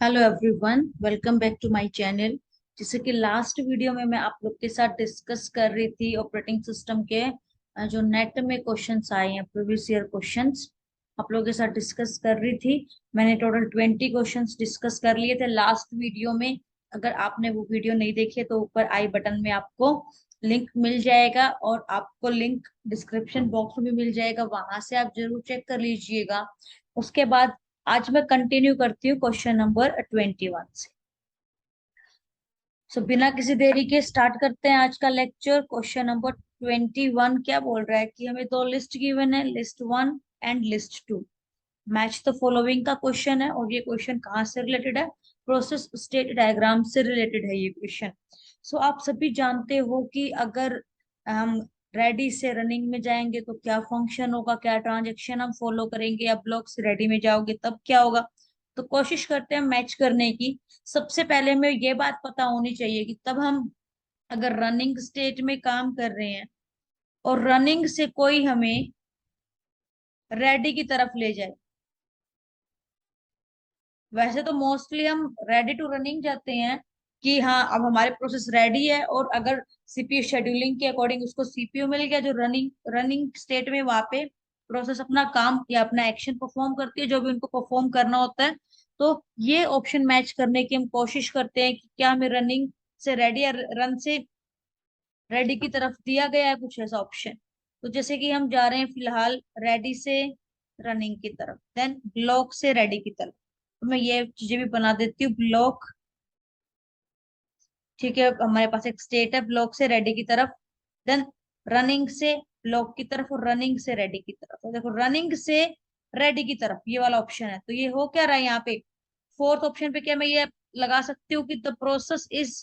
Hello everyone, welcome back to my channel. जैसे कि last video में मैं आप लोग के साथ डिस्कस कर रही थी ऑपरेटिंग सिस्टम के जो नेट में क्वेश्चंस आए हैं, प्रीवियस ईयर क्वेश्चंस आप लोगों के साथ डिस्कस कर रही थी। मैंने टोटल 20 क्वेश्चंस डिस्कस कर लिए थे लास्ट वीडियो में। अगर आपने वो वीडियो नहीं देखी है तो ऊपर आई बटन में आपको लिंक मिल जाएगा और आपको लिंक डिस्क्रिप्शन बॉक्स में भी मिल जाएगा, वहां से आप जरूर चेक कर लीजिएगा। उसके बाद आज मैं कंटिन्यू करती हूँ क्वेश्चन नंबर 21 से। बिना किसी देरी के स्टार्ट करते हैं आज का लेक्चर। क्वेश्चन नंबर 21 क्या बोल रहा है कि हमें दो लिस्ट गिवन है, list 1 and list 2। Match the following का क्वेश्चन है और ये क्वेश्चन कहाँ से रिलेटेड है? प्रोसेस स्टेट डायग्राम से रिलेटेड है ये क्वेश्चन। आप सभी जानते हो कि अगर हम रेडी से रनिंग में जाएंगे तो क्या फंक्शन होगा, क्या ट्रांजेक्शन हम फॉलो करेंगे, या ब्लॉक से रेडी में जाओगे तब क्या होगा। तो कोशिश करते हैं मैच करने की। सबसे पहले हमें ये बात पता होनी चाहिए कि तब हम अगर रनिंग स्टेट में काम कर रहे हैं और रनिंग से कोई हमें रेडी की तरफ ले जाए, वैसे तो मोस्टली हम रेडी टू रनिंग जाते हैं कि हाँ अब हमारे प्रोसेस रेडी है, और अगर सीपीयू शेड्यूलिंग के अकॉर्डिंग उसको सीपीयू मिल गया जो रनिंग रनिंग स्टेट में, वहां पे प्रोसेस अपना काम या अपना एक्शन परफॉर्म करती है जो भी उनको परफॉर्म करना होता है। तो ये ऑप्शन मैच करने की हम कोशिश करते हैं कि क्या हमें रनिंग से रेडी या रन से रेडी की तरफ दिया गया है कुछ ऐसा ऑप्शन। तो जैसे कि हम जा रहे हैं फिलहाल रेडी से रनिंग की तरफ, देन ब्लॉक से रेडी की तरफ। तो मैं ये चीजें भी बना देती हूँ, ब्लॉक। ठीक है, हमारे पास एक स्टेट है ब्लॉक से रेडी की तरफ, देन रनिंग से ब्लॉक की तरफ और रनिंग से रेडी की तरफ। तो देखो रनिंग से रेडी की तरफ ये वाला ऑप्शन है, तो ये हो क्या रहा है यहाँ पे? फोर्थ ऑप्शन पे क्या मैं ये लगा सकती हूँ कि द प्रोसेस इज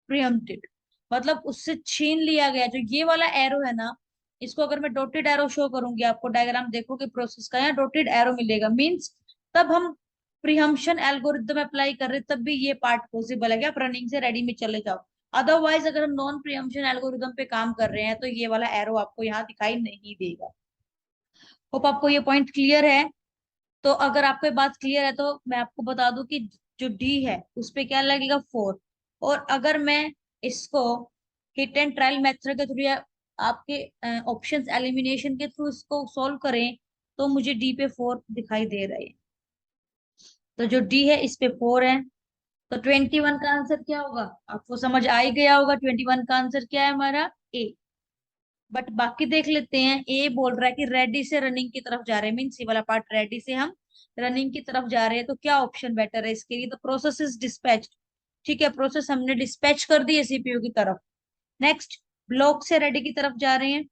प्रीएम्प्टेड, मतलब उससे छीन लिया गया। जो ये वाला एरो है ना, इसको अगर मैं डॉटेड एरो शो करूंगी आपको, डायग्राम देखोगे प्रोसेस का, यहाँ डॉटेड एरो मिलेगा, मींस तब हम प्रीहम्पशन एल्गोरिदम अप्लाई कर रहे तब भी ये पार्ट पॉसिबल है कि आप रनिंग से रेडी में चले जाओ। अदरवाइज अगर हम नॉन प्रीहम्पशन एल्गोरिदम पे काम कर रहे हैं तो ये वाला एरो आपको यहाँ दिखाई नहीं देगा। होप आपको ये पॉइंट क्लियर है। तो अगर आपको ये बात क्लियर है तो मैं आपको बता दूं कि जो डी है उस पे क्या लगेगा, 4। और अगर मैं इसको हिट एंड ट्रायल मेथड के थ्रू या आपके ऑप्शंस एलिमिनेशन के थ्रू इसको सॉल्व करें तो मुझे डी पे 4 दिखाई दे रहे हैं। तो जो डी है इस पे 4 है। तो 21 का आंसर क्या होगा आपको समझ आ ही गया होगा। 21 का आंसर क्या है हमारा? ए। बट बाकी देख लेते हैं। ए बोल रहा है कि रेडी से रनिंग की तरफ जा रहे हैं, मीन्स ये वाला पार्ट रेडी से हम रनिंग की तरफ जा रहे हैं, तो क्या ऑप्शन बेटर है इसके लिए? तो प्रोसेस इज डिस्पैच। ठीक है, प्रोसेस हमने डिस्पैच कर दी है सीपीयू की तरफ। नेक्स्ट, ब्लॉक से रेडी की तरफ जा रहे हैं,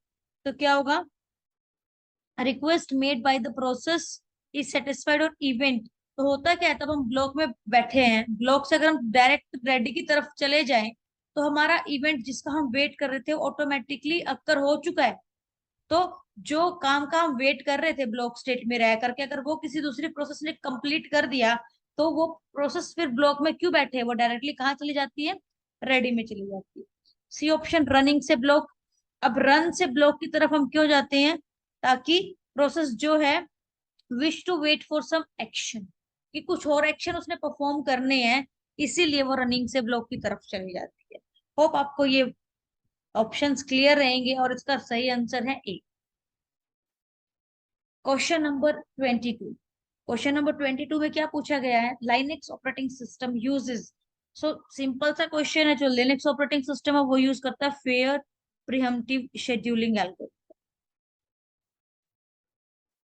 तो क्या होगा? Request made by the process is satisfied और इवेंट। तो होता क्या है, तब हम ब्लॉक में बैठे हैं, ब्लॉक से अगर हम डायरेक्ट रेडी की तरफ चले जाएं तो हमारा इवेंट जिसका हम वेट कर रहे थे ऑटोमेटिकली अक्कर हो चुका है। तो जो काम का हम वेट कर रहे थे ब्लॉक स्टेट में रह करके, अगर वो किसी दूसरी प्रोसेस ने कंप्लीट कर दिया तो वो प्रोसेस फिर ब्लॉक में क्यों बैठे, वो डायरेक्टली कहाँ चली जाती है? रेडी में चली जाती है। सी ऑप्शन, रनिंग से ब्लॉक। अब रन से ब्लॉक की तरफ हम क्यों जाते हैं? ताकि प्रोसेस जो है wish to wait for some action, कि कुछ और एक्शन उसने परफॉर्म करने हैं, इसीलिए वो रनिंग से ब्लॉक की तरफ चली जाती है। होप आपको ये ऑप्शंस क्लियर रहेंगे और इसका सही आंसर है A. Question number 22। Question number 22 में क्या पूछा गया है? Linux operating system uses. Simple सा क्वेश्चन है, जो लिनक्स ऑपरेटिंग सिस्टम है वो यूज करता है fair preemptive scheduling algorithm.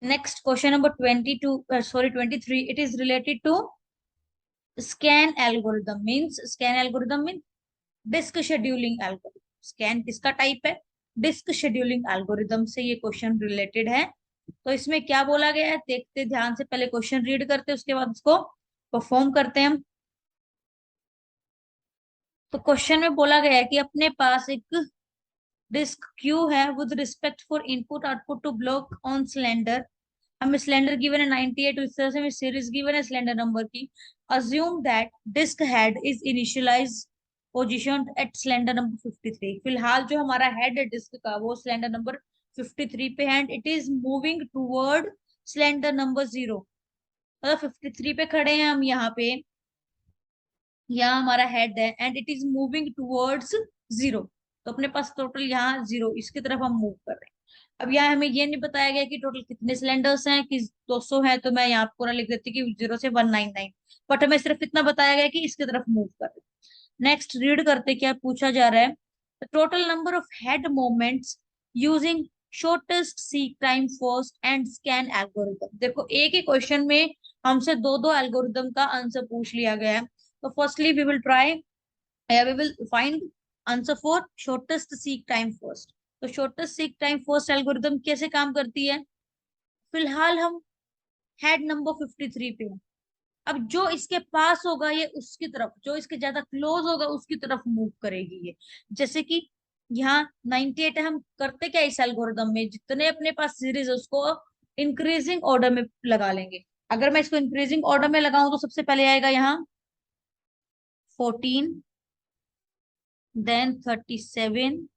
Next question number 22, sorry 23, it is related to scan algorithm. Means scan algorithm mean disk scheduling algorithm. Scan किसका type है? Disk scheduling algorithm से ये क्वेश्चन रिलेटेड है। तो इसमें क्या बोला गया है देखते ध्यान से, पहले क्वेश्चन रीड करते हैं उसके बाद उसको परफॉर्म करते हैं हम। तो क्वेश्चन में बोला गया है कि अपने पास एक डिस्क क्यू है with respect for input output to block on cylinder. हमें सिलेंडर गिवन है 98, इस तरह से हमें सीरीज गिवन है सिलेंडर नंबर की। Assume that disk head is initialise position at cylinder number 53। फिलहाल जो हमारा हेड है डिस्क का वो सिलेंडर नंबर 53 पे है, and it is moving toward cylinder number 0। मतलब 53 पे खड़े हैं हम यहाँ पे, यहाँ हमारा हेड है and it is moving towards zero, तो अपने पास टोटल यहाँ जीरो, इसकी तरफ हम मूव कर रहे हैं। अब यहाँ हमें ये नहीं बताया गया कि टोटल कितने सिलेंडर्स हैं, कि 200 है, तो मैं यहाँ पूरा लिख देती कि 0 से 199, बट हमें सिर्फ इतना बताया गया कि इसकी तरफ मूव कर रहे हैं। नेक्स्ट रीड करते क्या पूछा जा रहा है। Total number of head moments using shortest seek time first and scan algorithm. देखो एक ही क्वेश्चन में हमसे दो दो एल्गोरिथम का आंसर पूछ लिया गया है। तो firstly we will try, we will find answer for shortest seek time first. तो shortest seek time first algorithm कैसे काम करती है। फिलहाल हम हेड नंबर 53 पे हैं। अब जो इसके पास होगा ये उसकी तरफ, जो इसके ज्यादा क्लोज होगा उसकी तरफ मूव करेगी ये। जैसे कि यहाँ 98 है, हम करते क्या इस एल्गोरिथम में, जितने अपने पास सीरीज है उसको इंक्रीजिंग ऑर्डर में लगा लेंगे। अगर मैं इसको इंक्रीजिंग ऑर्डर में लगाऊं तो सबसे पहले आएगा यहाँ 14, देन 37,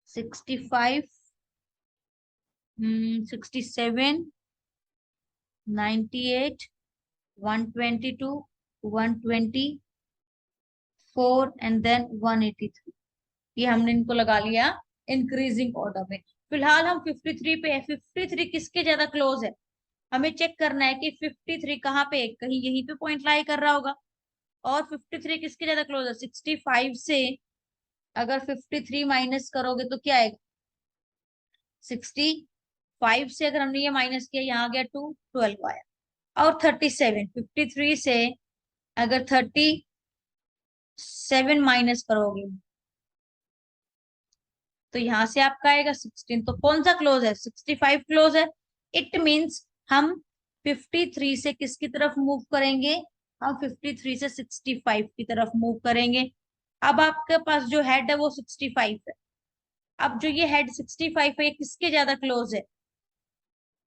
65, 67, 98, 122, 124 एंड देन 183। ये हमने इनको लगा लिया इंक्रीजिंग ऑर्डर में। फिलहाल हम 53 पे है। 53 किसके ज्यादा क्लोज है, हमें चेक करना है कि 53 कहाँ पे है, कहीं यहीं पे पॉइंट लाई कर रहा होगा। और 53 किसके ज्यादा क्लोज है, 65 से। अगर 53 माइनस करोगे तो क्या आएगा, 65 से अगर हमने ये माइनस किया, यहाँ गया 2, 12 आया। और 37, 53 से अगर 37 माइनस करोगे तो यहां से आपका आएगा 16। तो कौन सा क्लोज है, 65 क्लोज है। इट मीन्स हम 53 से किसकी तरफ मूव करेंगे, हम 53 से 65 की तरफ मूव करेंगे। अब आपके पास जो हेड है वो 65 है। अब जो ये हेड 65 है ये किसके ज्यादा क्लोज है,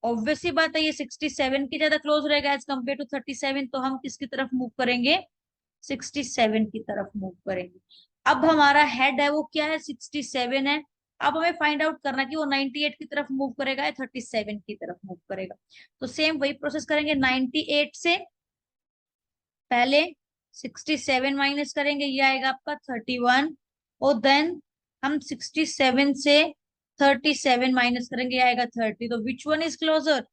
ऑब्वियसली बात है ये 67 के ज्यादा क्लोज रहेगा एज कम्पेयर टू 37। तो हम किसकी तरफ मूव करेंगे, 67 की तरफ मूव करेंगे। अब हमारा हेड है वो क्या है, 67 है। अब हमें फाइंड आउट करना कि वो 98 की तरफ मूव करेगा या 37 की तरफ मूव करेगा। तो सेम वही प्रोसेस करेंगे, 98 से पहले 67 माइनस करेंगे, ये आएगा आपका 31। और देन हम 67 से 37 माइनस करेंगे, ये आएगा 30। तो which one is closer,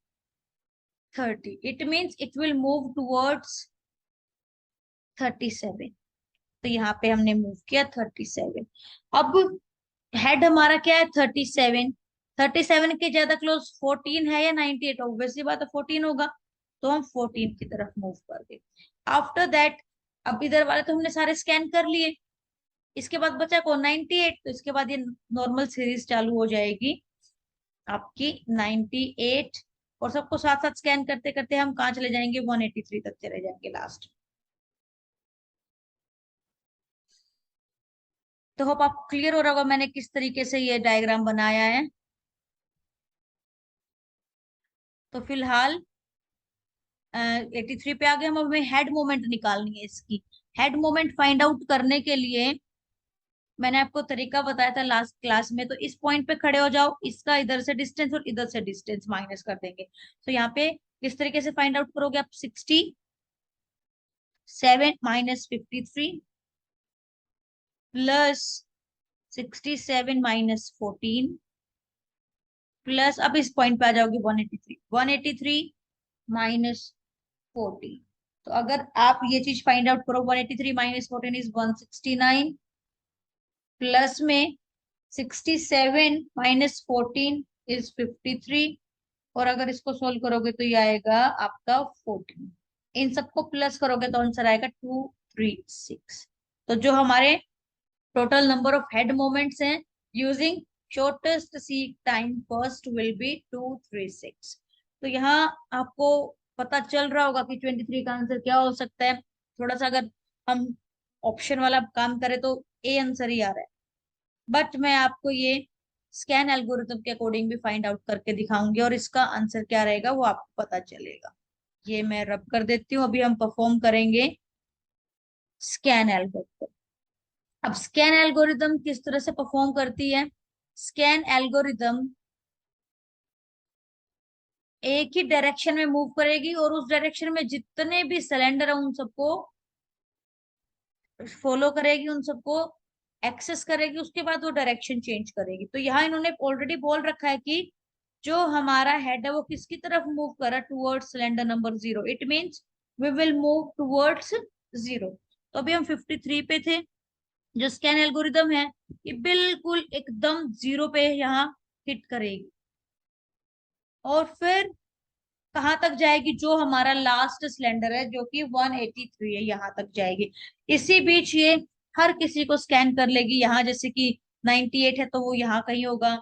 30। It means it will move towards 37। तो यहाँ पे हमने मूव किया 37। अब हेड हमारा क्या है, 37। 37 के ज्यादा क्लोज 14 है या 98, ऑब्वियसली बात है 14 होगा। तो हम 14 की तरफ मूव कर गए। आफ्टर दैट अब इधर वाले तो हमने सारे स्कैन कर लिए। इसके बाद बचा कौन, 98। तो इसके बाद ये नॉर्मल सीरीज चालू हो जाएगी आपकी 98। और सबको साथ साथ स्कैन करते करते हम कहाँ चले जाएंगे, 183 तक चले जाएंगे लास्ट। तो होप आपको क्लियर हो रहा होगा मैंने किस तरीके से ये डायग्राम बनाया है। तो फिलहाल 83 पे आ गए हम। अब हमें हेड मोमेंट निकालनी है इसकी। हेड मोमेंट फाइंड आउट करने के लिए मैंने आपको तरीका बताया था लास्ट क्लास में। तो इस पॉइंट पे खड़े हो जाओ, इसका इधर से डिस्टेंस और इधर से डिस्टेंस माइनस कर देंगे। तो यहाँ पे किस तरीके से फाइंड आउट करोगे आप, 67 माइनस 53 प्लस 67 माइनस 14 प्लस, अब इस पॉइंट पे आ जाओगे 183, 183 माइनस 14। तो अगर आप ये चीज फाइंड आउट करो, 183 माइनस 14 इज 169, प्लस में 67 माइनस 14 इज 53। और अगर इसको सोल्व करोगे तो ये आएगा आपका 14। इन सबको प्लस करोगे तो आंसर आएगा 236। तो जो हमारे total number of head movements हैं using shortest seek time first will be 236। तो यहाँ आपको पता चल रहा होगा कि 23 का आंसर क्या हो सकता है। थोड़ा सा अगर हम ऑप्शन वाला काम करें तो ए आंसर ही आ रहा है, बट मैं आपको ये स्कैन एल्गोरिथम के अकॉर्डिंग भी फाइंड आउट करके दिखाऊंगी और इसका आंसर क्या रहेगा वो आपको पता चलेगा। ये मैं रब कर देती हूँ। अभी हम परफॉर्म करेंगे स्कैन एल्गोरिथम। अब स्कैन एल्गोरिदम किस तरह से परफॉर्म करती है, स्कैन एल्गोरिदम एक ही डायरेक्शन में मूव करेगी और उस डायरेक्शन में जितने भी सिलेंडर है उन सबको फॉलो करेगी, उन सबको एक्सेस करेगी, उसके बाद वो डायरेक्शन चेंज करेगी। तो यहाँ इन्होंने ऑलरेडी बोल रखा है कि जो हमारा हेड है वो किसकी तरफ मूव कर रहा है, towards cylinder number 0। It means we will move towards 0। तो अभी हम 53 पे थे। जो स्कैन एल्गोरिदम है ये बिल्कुल एकदम 0 पे यहाँ हिट करेगी, और फिर कहाँ तक जाएगी, जो हमारा लास्ट सिलेंडर है जो कि 183 है, यहाँ तक जाएगी। इसी बीच ये हर किसी को स्कैन कर लेगी। यहाँ जैसे कि 98 है तो वो यहाँ कहीं होगा,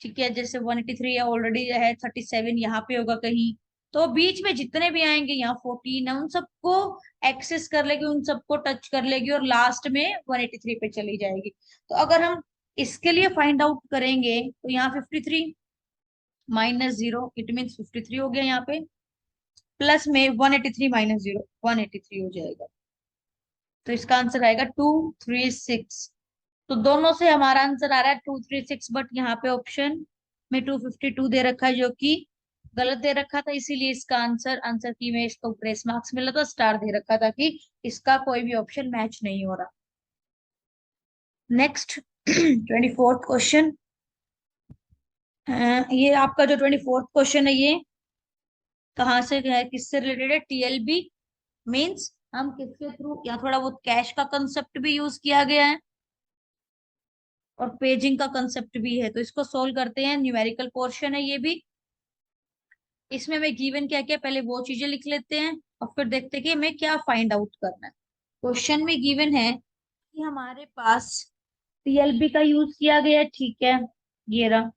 ठीक है। जैसे 183 है ऑलरेडी है, 37 यहाँ पे होगा कहीं। तो बीच में जितने भी आएंगे, यहाँ 14 है, उन सबको एक्सेस कर लेगी, उन सबको टच कर लेगी, और लास्ट में 183 पे चली जाएगी। तो अगर हम इसके लिए फाइंड आउट करेंगे तो यहाँ 53 माइनस 0, इट मीन 53 हो गया यहाँ पे, प्लस में 183 माइनस 0, 183 हो जाएगा। तो इसका आंसर आएगा 236। तो दोनों से हमारा आंसर आ रहा है 236, बट यहाँ पे ऑप्शन में 252 दे रखा है जो कि गलत दे रखा था, इसीलिए इसका आंसर की में इसको ग्रेस मार्क्स मिला था, स्टार दे रखा था कि इसका कोई भी ऑप्शन मैच नहीं हो रहा। Next 24th question. ये आपका जो 24th क्वेश्चन है ये कहाँ से है, किससे रिलेटेड है, टीएलबी मींस हम किसके थ्रू, या थोड़ा बहुत कैश का कंसेप्ट भी यूज किया गया है और पेजिंग का कंसेप्ट भी है। तो इसको सोल्व करते हैं, न्यूमेरिकल पोर्शन है ये भी। इसमें हमें गिवन क्या क्या, पहले वो चीजें लिख लेते हैं और फिर देखते हैं कि हमें क्या फाइंड आउट करना है। क्वेश्चन में गिवन है कि हमारे पास टीएलबी का यूज किया गया है, ठीक है। ये रहा,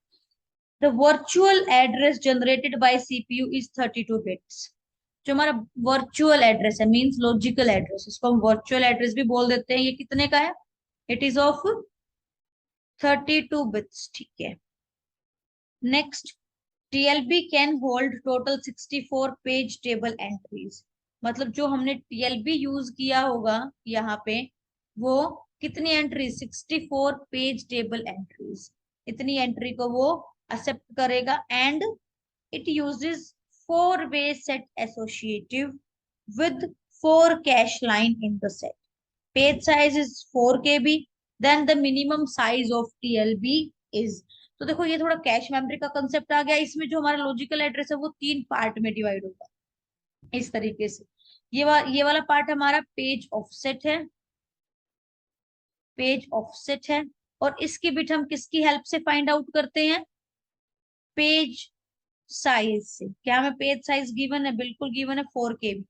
the virtual address generated by CPU is 32 bits. जो हमारा वर्चुअल एड्रेस है मींस लॉजिकल एड्रेस, इसको हम वर्चुअल एड्रेस भी बोल देते हैं, ये कितने का है, इट इज ऑफ 32 बिट्स, ठीक है। Next, TLB can hold total 64 page table entries. मतलब जो हमने टीएलबी यूज किया होगा यहाँ पे, वो कितनी एंट्रीज, 64 पेज टेबल एंट्रीज, इतनी एंट्री को वो एक्सेप्ट करेगा। And it uses 4-way set associative with 4 cache line in the set. Page size is 4 KB. Then the minimum size of TLB is। तो देखो ये थोड़ा कैश मेमोरी का concept आ गया। इसमें जो हमारा लॉजिकल एड्रेस है वो 3 पार्ट में डिवाइड होगा इस तरीके से। ये वाला पार्ट हमारा पेज ऑफसेट है, पेज ऑफसेट है। और इसकी बिट हम किसकी हेल्प से फाइंड आउट करते हैं, पेज साइज से। क्या हमें पेज साइज गिवन है, बिल्कुल गिवन है 4 KB।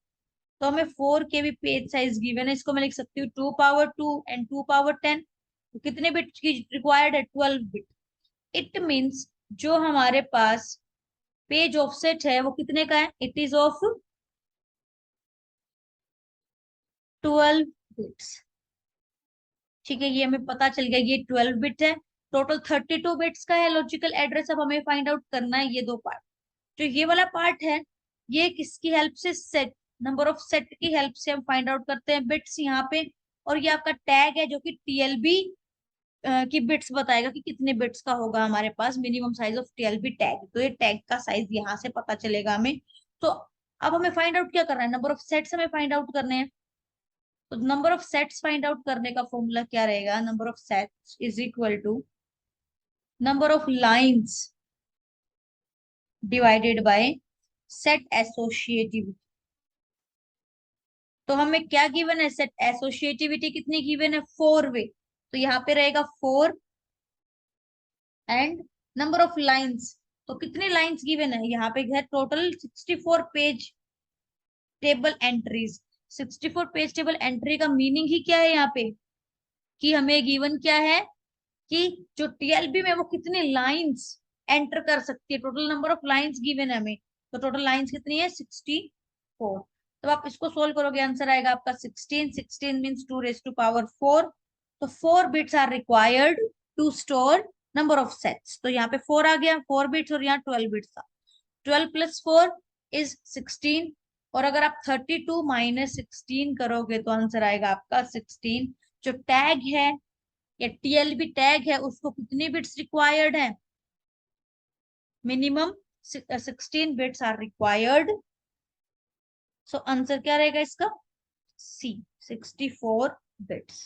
तो हमें 4 KB पेज साइज गिवन है, इसको मैं लिख सकती हूँ 2 पावर 2 एंड 2 पावर 10। तो कितने बिट की रिक्वायर्ड है, 12 बिट। इट मीन्स जो हमारे पास पेज ऑफसेट है वो कितने का है, इट इज ऑफ 12 बिट्स, ठीक है। ये हमें पता चल गया ये 12 बिट है। टोटल 32 बिट्स का है लॉजिकल एड्रेस। अब हमें फाइंड आउट करना है ये दो पार्ट। जो ये वाला पार्ट है ये किसकी हेल्प से, सेट नंबर ऑफ सेट की हेल्प से हम फाइंड आउट करते हैं बिट्स यहाँ पे। और ये आपका टैग है जो कि टीएलबी की बिट्स बताएगा कि कितने बिट्स का होगा हमारे पास minimum size of TLB tag. तो ये टैग का साइज यहाँ से पता चलेगा हमें। तो अब हमें फाइंड आउट क्या करना है, नंबर ऑफ सेट्स हमें फाइंड आउट करने हैं। तो number of sets find out करने का फॉर्मूला क्या रहेगा, number of sets is equal to number of lines divided by set associativity. तो हमें क्या गिवन है, सेट एसोसिएटिविटी कितनी गिवन है, 4 वे। तो यहाँ पे रहेगा 4 एंड नंबर ऑफ लाइंस। तो कितनी लाइंस गिवन है, यहाँ पे है total 64 page table entries. 64 page table entry का मीनिंग ही क्या है यहाँ पे, कि हमें गिवन क्या है कि जो टीएलबी में वो कितनी लाइंस एंटर कर सकती है, total number of lines given है हमें। तो टोटल लाइंस कितनी है, 64। तो आप इसको सोल्व करोगे आंसर आएगा आपका 16। 16 मीन्स 2 raised to power 4। तो 4 bits are required to store number of sets. तो यहाँ पे 4 आ गया, 4 बिट्स, और यहाँ 12 बिट्स था। 12 + 4 = 16। और अगर आप 32 - 16 करोगे तो आंसर आएगा आपका 16। जो टैग है या टीएलबी टैग है उसको कितनी बिट्स रिक्वायर्ड है, minimum 16 bits are required. So answer क्या रहेगा इसका, सी 64 बिट्स।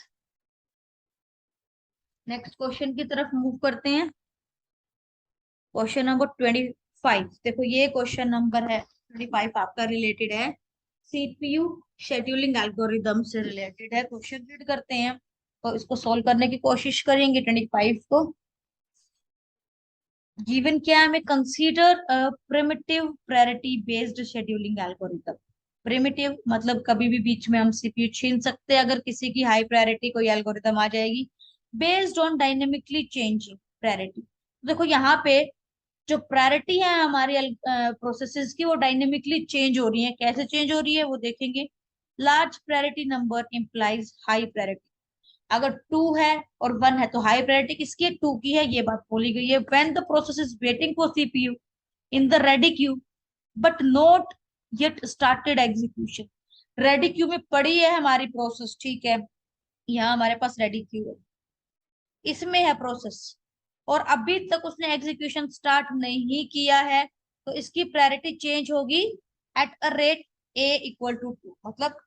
नेक्स्ट क्वेश्चन की तरफ मूव करते हैं। Question number 25। देखो ये क्वेश्चन नंबर है 25 आपका रिलेटेड है सीपीयू शेड्यूलिंग एल्गोरिदम से रिलेटेड है। क्वेश्चन रीड करते हैं तो इसको सॉल्व करने की कोशिश करेंगे 25 को। गिवन क्या है हमें, consider primitive priority based scheduling algorithm. Primitive मतलब कभी भी बीच में हम सीपीयू छीन सकते हैं अगर किसी की हाई प्रायोरिटी कोई एल्गोरिदम आ जाएगी। Based on dynamically changing priority. देखो यहाँ पे जो प्रायोरिटी है हमारी प्रोसेसेस की वो डायनेमिकली चेंज हो रही है। कैसे चेंज हो रही है वो देखेंगे। Large priority number implies high priority. अगर 2 है और 1 है तो हाई प्रायोरिटी किसकी है, 2 की है, ये बात बोली गई है। When the process is waiting for CPU in the ready queue but not yet started execution. Ready queue में पड़ी है हमारी प्रोसेस, ठीक है, यहाँ हमारे पास रेडी क्यू है, इसमें है प्रोसेस और अभी तक उसने एग्जीक्यूशन स्टार्ट नहीं किया है, तो इसकी प्रायोरिटी चेंज होगी at a rate a equal to 2। मतलब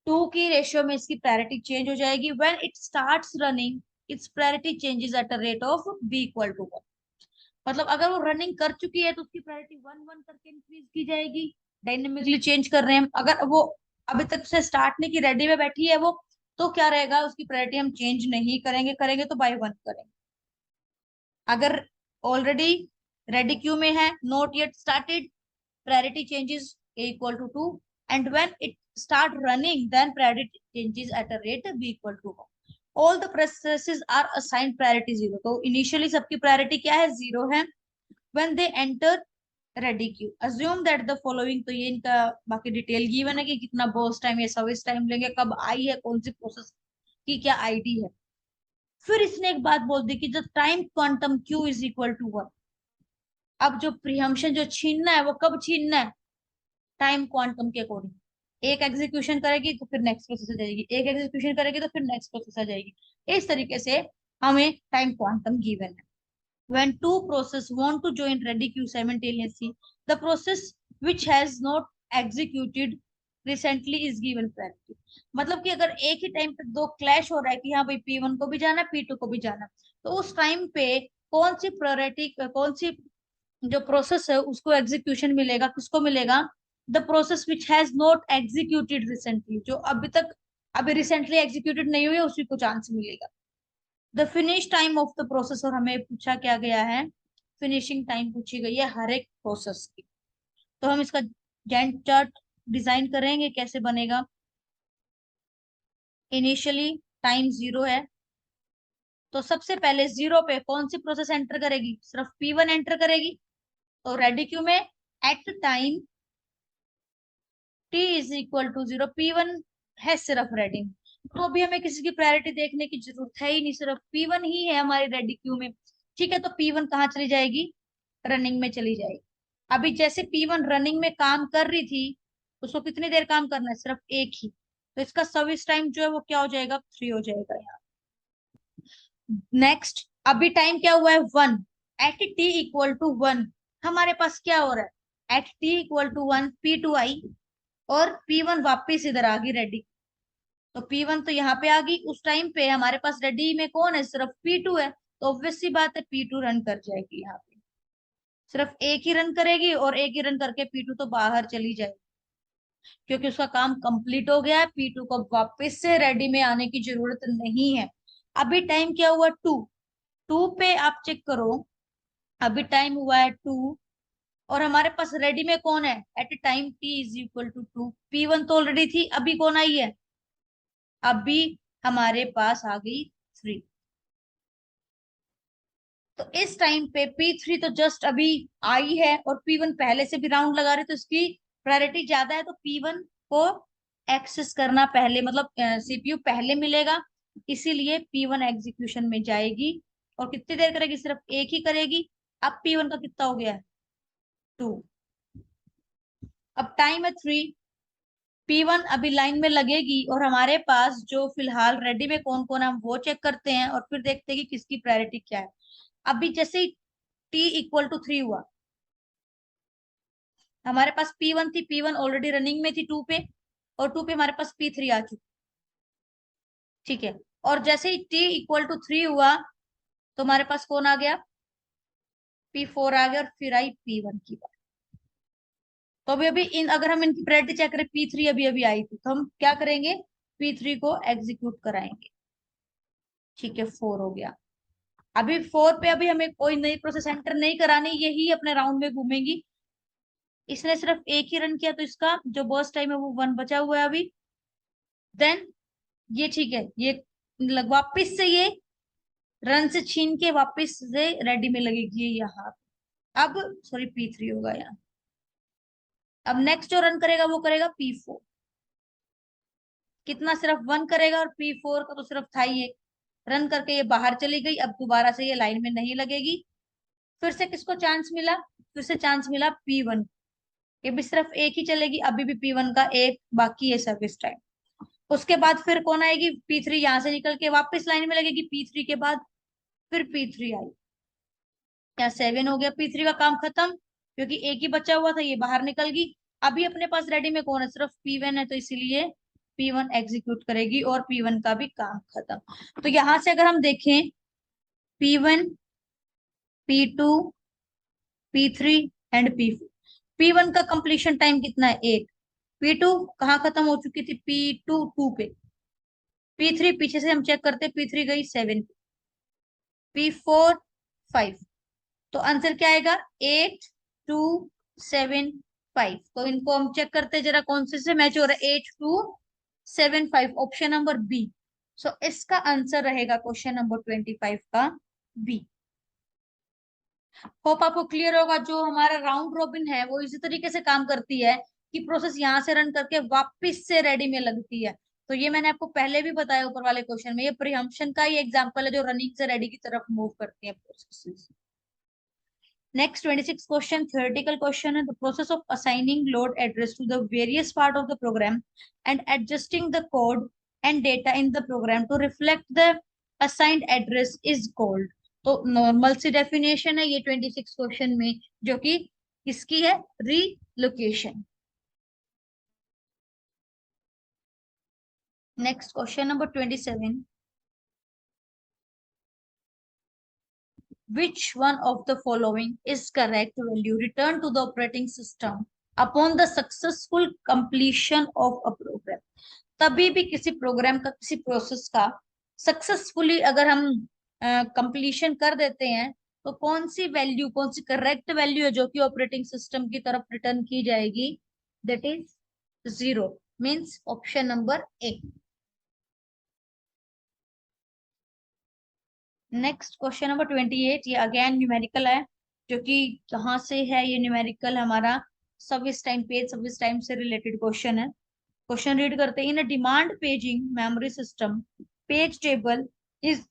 2 की रेशियो में इसकी प्रायोरिटी चेंज हो जाएगी। When it starts running its priority changes at a rate of b equal to 1। मतलब अगर वो रनिंग कर चुकी है तो उसकी प्रायोरिटी 1 1 करके इंक्रीज की जाएगी। डायनेमिकली चेंज कर रहे हैं हम। अगर वो अभी तक से स्टार्ट नहीं की, रेडी में बैठी है वो, तो क्या रहेगा, उसकी प्रायोरिटी हम चेंज नहीं करेंगे, करेंगे तो बाय 1 करेंगे। अगर ऑलरेडी रेडी क्यू में है, not yet started, priority changes a equal to 2, and when it start running then priority changes at a rate b equal to 1. All the processes are assigned priority 0। तो initially सबकी priority क्या है, 0 है। when they enter ready queue assume that the following। तो ये इनका बाकी detail given है कि कितना बर्स्ट टाइम या सर्विस टाइम लेंगे, कब आई है, कौन सी प्रोसेस की क्या आईडी है। फिर इसने एक बात बोल दी कि जब time quantum queue is equal to 1। अब जो प्रीहम्पशन जो छीनना है वो कब छीनना है, टाइम क्वांटम के अकॉर्डिंग। एक एग्जीक्यूशन करेगी तो फिर नेक्स्ट प्रोसेस आ जाएगी, एक एग्जीक्यूशन करेगी तो फिर नेक्स्ट प्रोसेस आ जाएगी। इस तरीके से हमें टाइम क्वांटम गिवन है। when two process want to join ready queue simultaneously the process which has not executed recently is given priority। मतलब कि अगर एक ही टाइम पे दो क्लैश हो रहा है कि हाँ भाई P1 को भी जाना P2 को भी जाना, तो उस टाइम पे कौन सी प्रायोरिटी, कौन सी जो प्रोसेस है उसको एग्जीक्यूशन मिलेगा, किसको मिलेगा, the process which has not executed recently. जो अभी तक अभी रिसेंटली एग्जीक्यूटेड नहीं हुई है उसी को चांस मिलेगा। The finish time of the process, और हमें पूछा क्या गया है, फिनिशिंग टाइम पूछी गई है हर एक प्रोसेस की। तो हम इसका गैंट चार्ट डिजाइन करेंगे, कैसे बनेगा। इनिशियली टाइम 0 है, तो सबसे पहले 0 पे कौन सी प्रोसेस एंटर करेगी, सिर्फ P1 एंटर करेगी। तो रेडी क्यू में at time t is equal to 0 P1 है सिर्फ रेडी में, तो अभी हमें किसी की प्रायोरिटी देखने की जरूरत है ही नहीं, सिर्फ P1 ही है हमारी रेडी क्यू में। ठीक है, तो P1 कहाँ चली जाएगी, रनिंग में चली जाएगी। अभी जैसे P1 रनिंग में काम कर रही थी, उसको कितनी देर काम करना है, सिर्फ एक ही, तो इसका सर्विस टाइम जो है वो क्या हो जाएगा, 3 हो जाएगा यहाँ। नेक्स्ट, अभी टाइम क्या हुआ है, 1। एट टी इक्वल टू 1 हमारे पास क्या हो रहा है, at t equal to 1 P2 आई और P1 वापिस इधर आ गई रेडी। तो P1 तो यहाँ पे आ गई, उस टाइम पे हमारे पास रेडी में कौन है, सिर्फ P2 है, तो ऑब्वियस सी बात है P2 रन कर जाएगी। यहाँ पे सिर्फ एक ही रन करेगी और एक ही रन करके P2 तो बाहर चली जाएगी, क्योंकि उसका काम कंप्लीट हो गया है। P2 को वापस से रेडी में आने की जरूरत नहीं है। अभी टाइम क्या हुआ, 2। 2 पे आप चेक करो, अभी टाइम हुआ है 2 और हमारे पास रेडी में कौन है, at time t is equal to 2। P1 तो ऑलरेडी थी, अभी कौन आई है, अभी हमारे पास आ गई 3। तो इस टाइम पे P3 तो जस्ट अभी आई है और P1 पहले से भी राउंड लगा रहे, तो इसकी प्रायोरिटी ज्यादा है, तो P1 को एक्सेस करना पहले, मतलब सीपीयू पहले मिलेगा, इसीलिए P1 एग्जीक्यूशन में जाएगी। और कितनी देर करेगी, सिर्फ एक ही करेगी। अब P1 का कितना हो गया है, 2। अब टाइम है 3, P1 अभी लाइन में लगेगी और हमारे पास जो फिलहाल रेडी में कौन कौन है हम वो चेक करते हैं और फिर देखते हैं कि किसकी प्रायोरिटी क्या है। अभी जैसे ही t इक्वल टू 3 हुआ, हमारे पास P1 थी, P1 ऑलरेडी रनिंग में थी 2 पे, और 2 पे हमारे पास P3 आ चुका। ठीक है, और जैसे ही t इक्वल टू 3 हुआ तो हमारे पास कौन आ गया, P4 आ गया, और फिर आई P1 की बात। तो अभी अभी इन अगर हम इनकी प्रायोरिटी चेक करें, P3 अभी अभी आई थी, तो हम क्या करेंगे, P3 को एग्जीक्यूट कराएंगे। ठीक है, 4 हो गया। अभी 4 पे अभी हमें कोई नई प्रोसेस एंटर नहीं करानी, यही अपने राउंड में घूमेंगी। इसने सिर्फ एक ही रन किया, तो इसका जो बर्स्ट टाइम है वो 1 बचा हुआ है अभी। देन ये ठीक है, ये वापिस से ये रन से छीन के वापिस से रेडी में लगेगी यहाँ। अब सॉरी P3 होगा यहाँ। अब नेक्स्ट जो रन करेगा वो करेगा P4। कितना, सिर्फ 1 करेगा, और P4 का तो सिर्फ था ही एक। रन करके ये बाहर चली गई, अब दोबारा से ये लाइन में नहीं लगेगी। फिर से किसको चांस मिला, फिर से चांस मिला P1। ये भी सिर्फ एक ही चलेगी, अभी भी P1 का एक बाकी है सर्विस टाइम। उसके बाद फिर कौन आएगी, P3 यहां से निकल के वापस लाइन में लगेगी, P3 के बाद फिर P3 आई। क्या 7 हो गया, P3 का काम खत्म, क्योंकि एक ही बचा हुआ था, ये बाहर निकल गई। अभी अपने पास रेडी में कौन है, सिर्फ P1 है, तो इसीलिए P1 एग्जीक्यूट करेगी और P1 का भी काम खत्म। तो यहां से अगर हम देखें, P1, P2, P3 and P4। P1 का कंप्लीशन टाइम कितना है, 1। P2 कहाँ खत्म हो चुकी थी, P2 2 पे। P3 पीछे से हम चेक करते, P3 गई 7 पे। P4 5। तो आंसर क्या आएगा, 8275। तो इनको हम चेक करते हैं जरा कौन से मैच हो रहा है, 8275, ऑप्शन नंबर बी। सो इसका आंसर रहेगा क्वेश्चन नंबर 25 का बी। होप आपको क्लियर होगा। जो हमारा राउंड रॉबिन है वो इसी तरीके से काम करती है कि प्रोसेस यहाँ से रन करके वापस से रेडी में लगती है। तो ये मैंने आपको पहले भी बताया ऊपर वाले क्वेश्चन में, ये प्रीहम्पशन का ही एग्जांपल है जो रनिंग से रेडी की तरफ मूव करती है process. Next 26 question, theoretical question है, the process of assigning load address to the various part of the program and adjusting the code and data in the program to reflect the assigned address is called। तो normal सी definition है ये 26 question में, जो कि इसकी है relocation. Next question number 27, which one of the following is correct value returned to the operating system upon the successful completion of a program। तभी भी किसी प्रोग्राम का, किसी प्रोसेस का सक्सेसफुली अगर हम कंप्लीशन कर देते हैं, तो कौन सी वैल्यू, कौन सी करेक्ट वैल्यू है जो कि ऑपरेटिंग सिस्टम की तरफ रिटर्न की जाएगी, that is 0। Means option number A. Next question number 28, ये अगेन न्यूमेरिकल है, जो कि कहाँ से है ये न्यूमेरिकल, हमारा service time, page service time से रिलेटेड क्वेश्चन है। क्वेश्चन रीड करते हैं, in a demand paging memory system page table is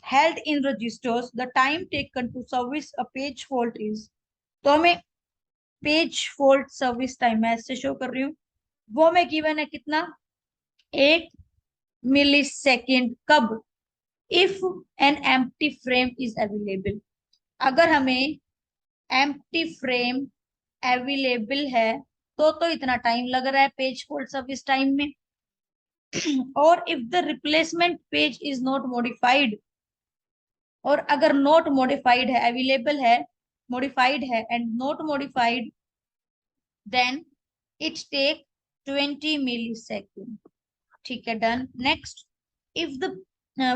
held in registers, the time taken to service a page fault is. तो हमें page fault service time मैं ऐसे show कर रही हूँ, वो हमें गिवन है कितना, 1 मिली सेकेंड। कब, if an empty frame is available. अगर हमें एम्प्टी फ्रेम अवेलेबल है तो इतना टाइम लग रहा है पेज फॉल्ट सर्विस टाइम में। और if the replacement page is not modified, और अगर नॉट मॉडिफाइड है, अवेलेबल है, मॉडिफाइड है and not modified, then it take 20 milli second. ठीक है, done. Next, if the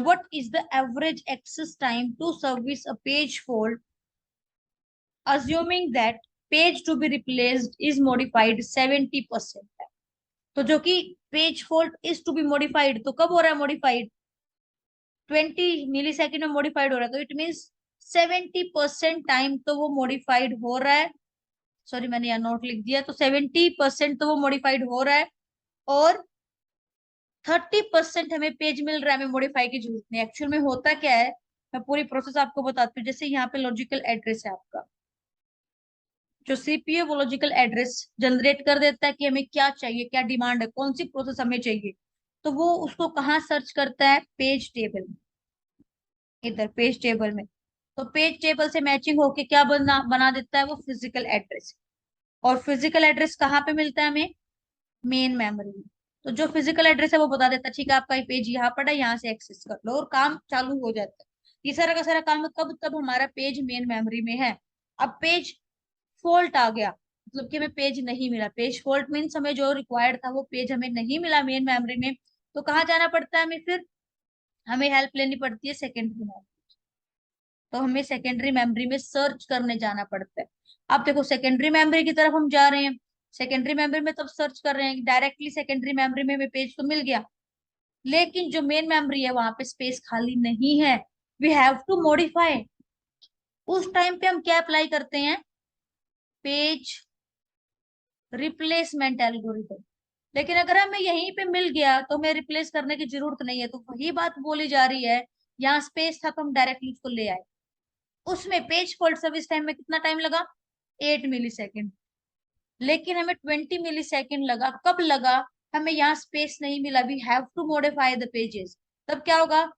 what is the average access time to service a page fault assuming that page to be replaced is modified 70%। तो जो कि page fault is to be modified, तो कब हो रहा है मॉडिफाइड, 20 मिली सेकेंड में modified हो रहा है, तो इट मीन्स 70% टाइम तो वो मॉडिफाइड हो रहा है। सॉरी मैंने यहाँ नोट लिख दिया, तो 70% तो वो मॉडिफाइड हो रहा है, और 30% हमें पेज मिल रहा है, हमें मॉडिफाई की जरूरत नहीं। एक्चुअल में होता क्या है, मैं पूरी प्रोसेस आपको बताती हूँ। जैसे यहाँ पे लॉजिकल एड्रेस है आपका, जो सीपीयू वो लॉजिकल एड्रेस जनरेट कर देता है कि हमें क्या चाहिए, क्या डिमांड है, कौन सी प्रोसेस हमें चाहिए। तो वो उसको कहाँ सर्च करता है, पेज टेबल में, इधर पेज टेबल में। तो पेज टेबल से मैचिंग होके क्या बना बना देता है, वो फिजिकल एड्रेस। और फिजिकल एड्रेस कहाँ पे मिलता है हमें, मेन मेमोरी में। तो जो फिजिकल एड्रेस है वो बता देता है, ठीक है आपका ये पेज यहाँ पड़ा है, यहाँ से एक्सेस कर लो और काम चालू हो जाता है। ये सारा का सारा काम कब, तब हमारा पेज मेन मेमोरी में है। अब पेज फॉल्ट आ गया, मतलब कि हमें पेज नहीं मिला, पेज फॉल्ट मीन्स हमें जो रिक्वायर्ड था वो पेज हमें नहीं मिला मेन मेमोरी में, तो कहाँ जाना पड़ता है हमें फिर, हमें हेल्प लेनी पड़ती है सेकेंडरी मेमोरी। तो हमें सेकेंडरी मेमोरी में सर्च करने जाना पड़ता है। अब देखो सेकेंडरी मेमोरी की तरफ हम जा रहे हैं, सेकेंडरी मेमोरी में तब सर्च कर रहे हैं, डायरेक्टली सेकेंडरी मेमोरी में हमें पेज तो मिल गया, लेकिन जो मेन मेमोरी है वहां पे स्पेस खाली नहीं है, वी हैव टू मॉडिफाई। उस टाइम पे हम क्या अप्लाई करते हैं, पेज रिप्लेसमेंट एल्गोरिथम। लेकिन अगर हमें यहीं पे मिल गया तो हमें रिप्लेस करने की जरूरत नहीं है, तो वही बात बोली जा रही है, यहाँ स्पेस था तो हम डायरेक्टली उसको ले आए। उसमें पेज फॉल्ट सर्विस टाइम में कितना टाइम लगा, 8 मिली सेकेंड, लेकिन हमें 20 मिली सेकेंड लगा, कब लगा, हमें यहाँ स्पेस नहीं मिला, we have to modify the pages. तब क्या होगा,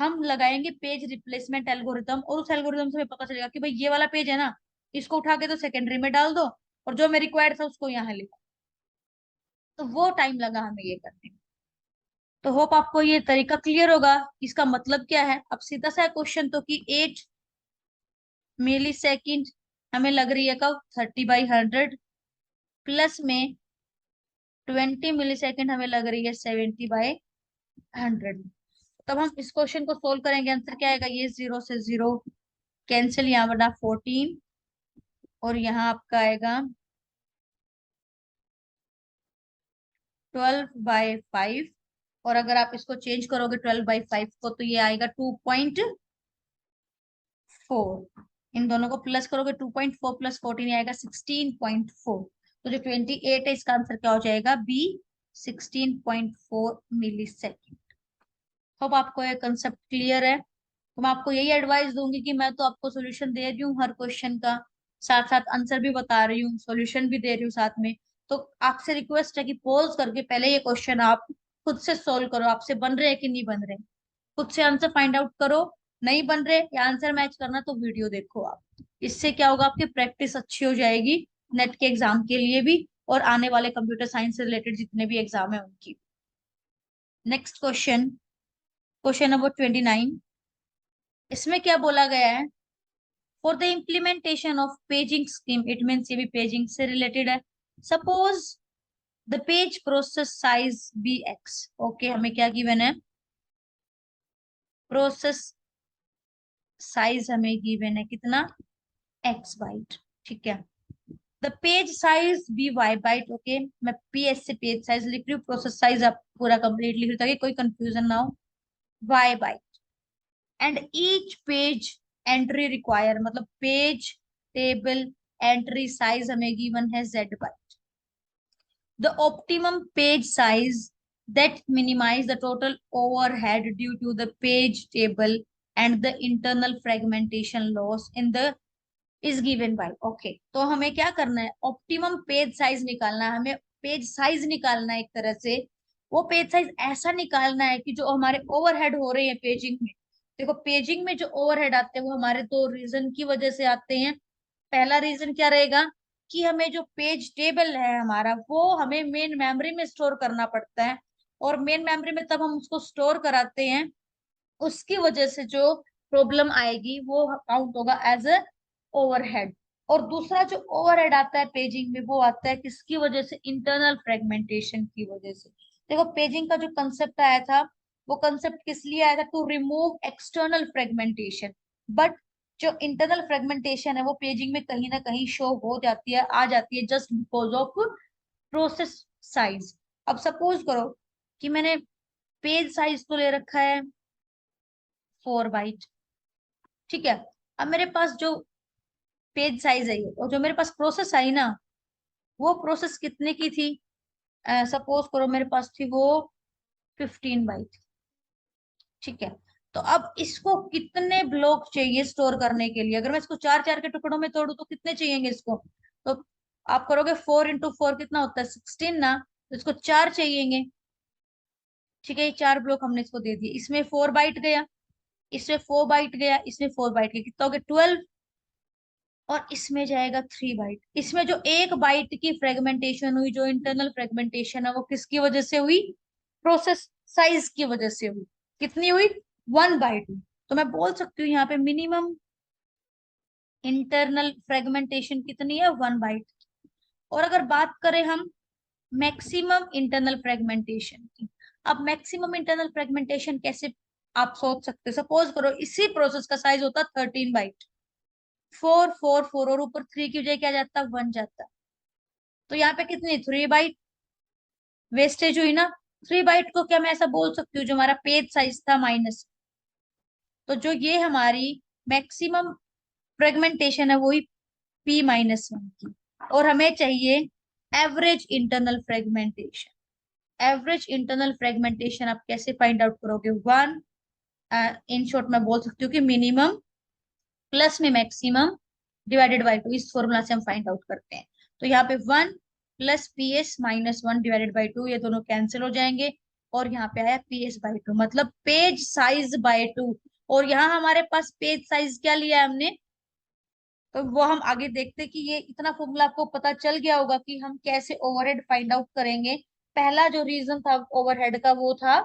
हम लगाएंगे पेज रिप्लेसमेंट एल्गोरिथम, और उस एल्गोरिथम से हमें पता चलेगा कि भाई ये वाला पेज है ना, इसको उठा के तो सेकेंडरी में डाल दो, और जो हमें रिक्वायर्ड था उसको यहाँ ले। तो वो टाइम लगा हमें ये करने में। तो होप आपको ये तरीका क्लियर होगा, इसका मतलब क्या है। अब सीधा सा क्वेश्चन तो कि 8 मिली सेकेंड हमें लग रही है कब, 30/100, प्लस में 20 मिली सेकेंड हमें लग रही है 70/100। तब हम इस क्वेश्चन को सोल्व करेंगे, आंसर क्या आएगा, ये 0 से 0 कैंसिल, यहाँ बना 14, और यहाँ आपका आएगा 12/5। और अगर आप इसको चेंज करोगे 12/5 को, तो ये आएगा 2.4। इन दोनों को प्लस करोगे, 2.4 प्लस 14 आएगा 16.4। तो जो 28 है इसका आंसर क्या हो जाएगा, बी, 16.4 मिली सेकेंड। होप आपको ये कंसेप्ट क्लियर है। तो मैं आपको यही एडवाइस दूंगी कि मैं तो आपको सोल्यूशन दे रही हूँ हर क्वेश्चन का, साथ साथ आंसर भी बता रही हूँ, सोल्यूशन भी दे रही हूँ साथ में। तो आपसे रिक्वेस्ट है कि पॉज करके पहले ये क्वेश्चन आप खुद से सोल्व करो, आपसे बन रहे हैं कि नहीं बन रहे, खुद से आंसर फाइंड आउट करो। नहीं बन रहे या आंसर मैच करना तो वीडियो देखो आप, इससे क्या होगा, आपकी प्रैक्टिस अच्छी हो जाएगी नेट के एग्जाम के लिए भी, और आने वाले कंप्यूटर साइंस से रिलेटेड जितने भी एग्जाम है उनकी। Next question, question number 29। इसमें क्या बोला गया है, for the implementation of paging scheme, it means ये भी पेजिंग से रिलेटेड है। Suppose the page process size be x, okay हमें क्या गिवन है, प्रोसेस साइज हमें गिवन है कितना, एक्स बाइट, ठीक है। The page size be y byte, okay मैं पी एस से पेज साइज लिख रही हूँ, प्रोसेस साइज आप पूरा कंप्लीट लिख रही हो ताकि कोई कंफ्यूजन ना हो, y byte. And each page entry require, मतलब पेज टेबल एंट्री साइज हमें गिवन है z byte. The optimum page size that minimize the total overhead due to the page table and the internal fragmentation loss in the is given by, okay। तो हमें क्या करना है, optimum page size निकालना है, हमें page size निकालना है एक तरह से। वो पेज साइज ऐसा निकालना है कि जो हमारे ओवरहेड हो रहे हैं पेजिंग में, देखो पेजिंग में जो ओवरहेड आते हैं वो हमारे दो रीजन की वजह से आते हैं। पहला रीजन क्या रहेगा, कि हमें जो पेज टेबल है हमारा वो हमें मेन मेमोरी में स्टोर करना पड़ता है, और मेन मेमोरी में तब हम उसको स्टोर कराते हैं, उसकी वजह से जो प्रॉब्लम आएगी वो काउंट होगा एज ए ओवरहेड। और दूसरा जो ओवरहेड आता है पेजिंग में वो आता है किसकी वजह से, इंटरनल फ्रेगमेंटेशन की वजह से। देखो पेजिंग का जो कंसेप्ट आया था वो कंसेप्ट किस लिए आया था, to remove external fragmentation. But जो इंटरनल फ्रेगमेंटेशन है वो पेजिंग में कहीं ना कहीं शो हो जाती है, आ जाती है, just because of process size. अब सपोज करो कि मैंने पेज साइज तो ले रखा है 4 बाइट, ठीक है। अब मेरे पास जो पेज साइज है ये, और जो मेरे पास प्रोसेस आई ना, वो प्रोसेस कितने की थी, सपोज करो मेरे पास थी वो 15 बाइट, ठीक है। तो अब इसको कितने ब्लॉक चाहिए स्टोर करने के लिए, अगर मैं इसको चार चार के टुकड़ों में तोड़ू तो कितने चाहिएंगे इसको, तो आप करोगे 4 × 4 कितना होता है 16 ना, तो इसको चार चाहिएंगे, ठीक है। ये चार ब्लॉक हमने इसको दे दिए, इसमें 4 बाइट गया, इसमें 4 बाइट गया, इसमें 4 बाइट गया, कितना हो गया 12। और इसमें जाएगा 3 बाइट। इसमें जो 1 बाइट की फ्रेगमेंटेशन हुई, जो इंटरनल फ्रेगमेंटेशन है, वो किसकी वजह से हुई? प्रोसेस साइज की वजह से हुई। कितनी हुई? 1 बाइट हुई। तो मैं बोल सकती हूँ यहाँ पे मिनिमम इंटरनल फ्रेगमेंटेशन कितनी है? 1 बाइट। और अगर बात करें हम मैक्सिमम इंटरनल फ्रेगमेंटेशन की, अब मैक्सिमम इंटरनल फ्रेगमेंटेशन कैसे आप सोच सकते, सपोज करो इसी प्रोसेस का साइज होता 13 बाइट, 4 4 4, और ऊपर 3 की वजह क्या जाता? 1 जाता। तो यहाँ पे कितनी? 3 बाइट वेस्टेज हुई ना। 3 बाइट को क्या मैं ऐसा बोल सकती हूँ, जो हमारा पेज साइज था माइनस, तो जो ये हमारी मैक्सिमम फ्रेगमेंटेशन है वही P-1 की। और हमें चाहिए average internal fragmentation. Average internal fragmentation आप कैसे फाइंड आउट करोगे? 1, इन शॉर्ट मैं बोल सकती हूँ कि मिनिमम प्लस में मैक्सिमम डिवाइडेड बाई 2, इस फॉर्मूला से हम फाइंड आउट करते हैं। तो यहाँ पे 1 + PS - 1 डिवाइडेड बाई 2, ये दोनों कैंसिल हो जाएंगे। और यहाँ पे आया PS/2, मतलब पेज साइज बाय 2। और यहाँ हमारे पास पेज साइज क्या लिया है हमने, तो वो हम आगे देखते हैं कि ये इतना फॉर्मूला आपको पता चल गया होगा कि हम कैसे ओवरहेड फाइंड आउट करेंगे। पहला जो रीजन था ओवरहेड का वो था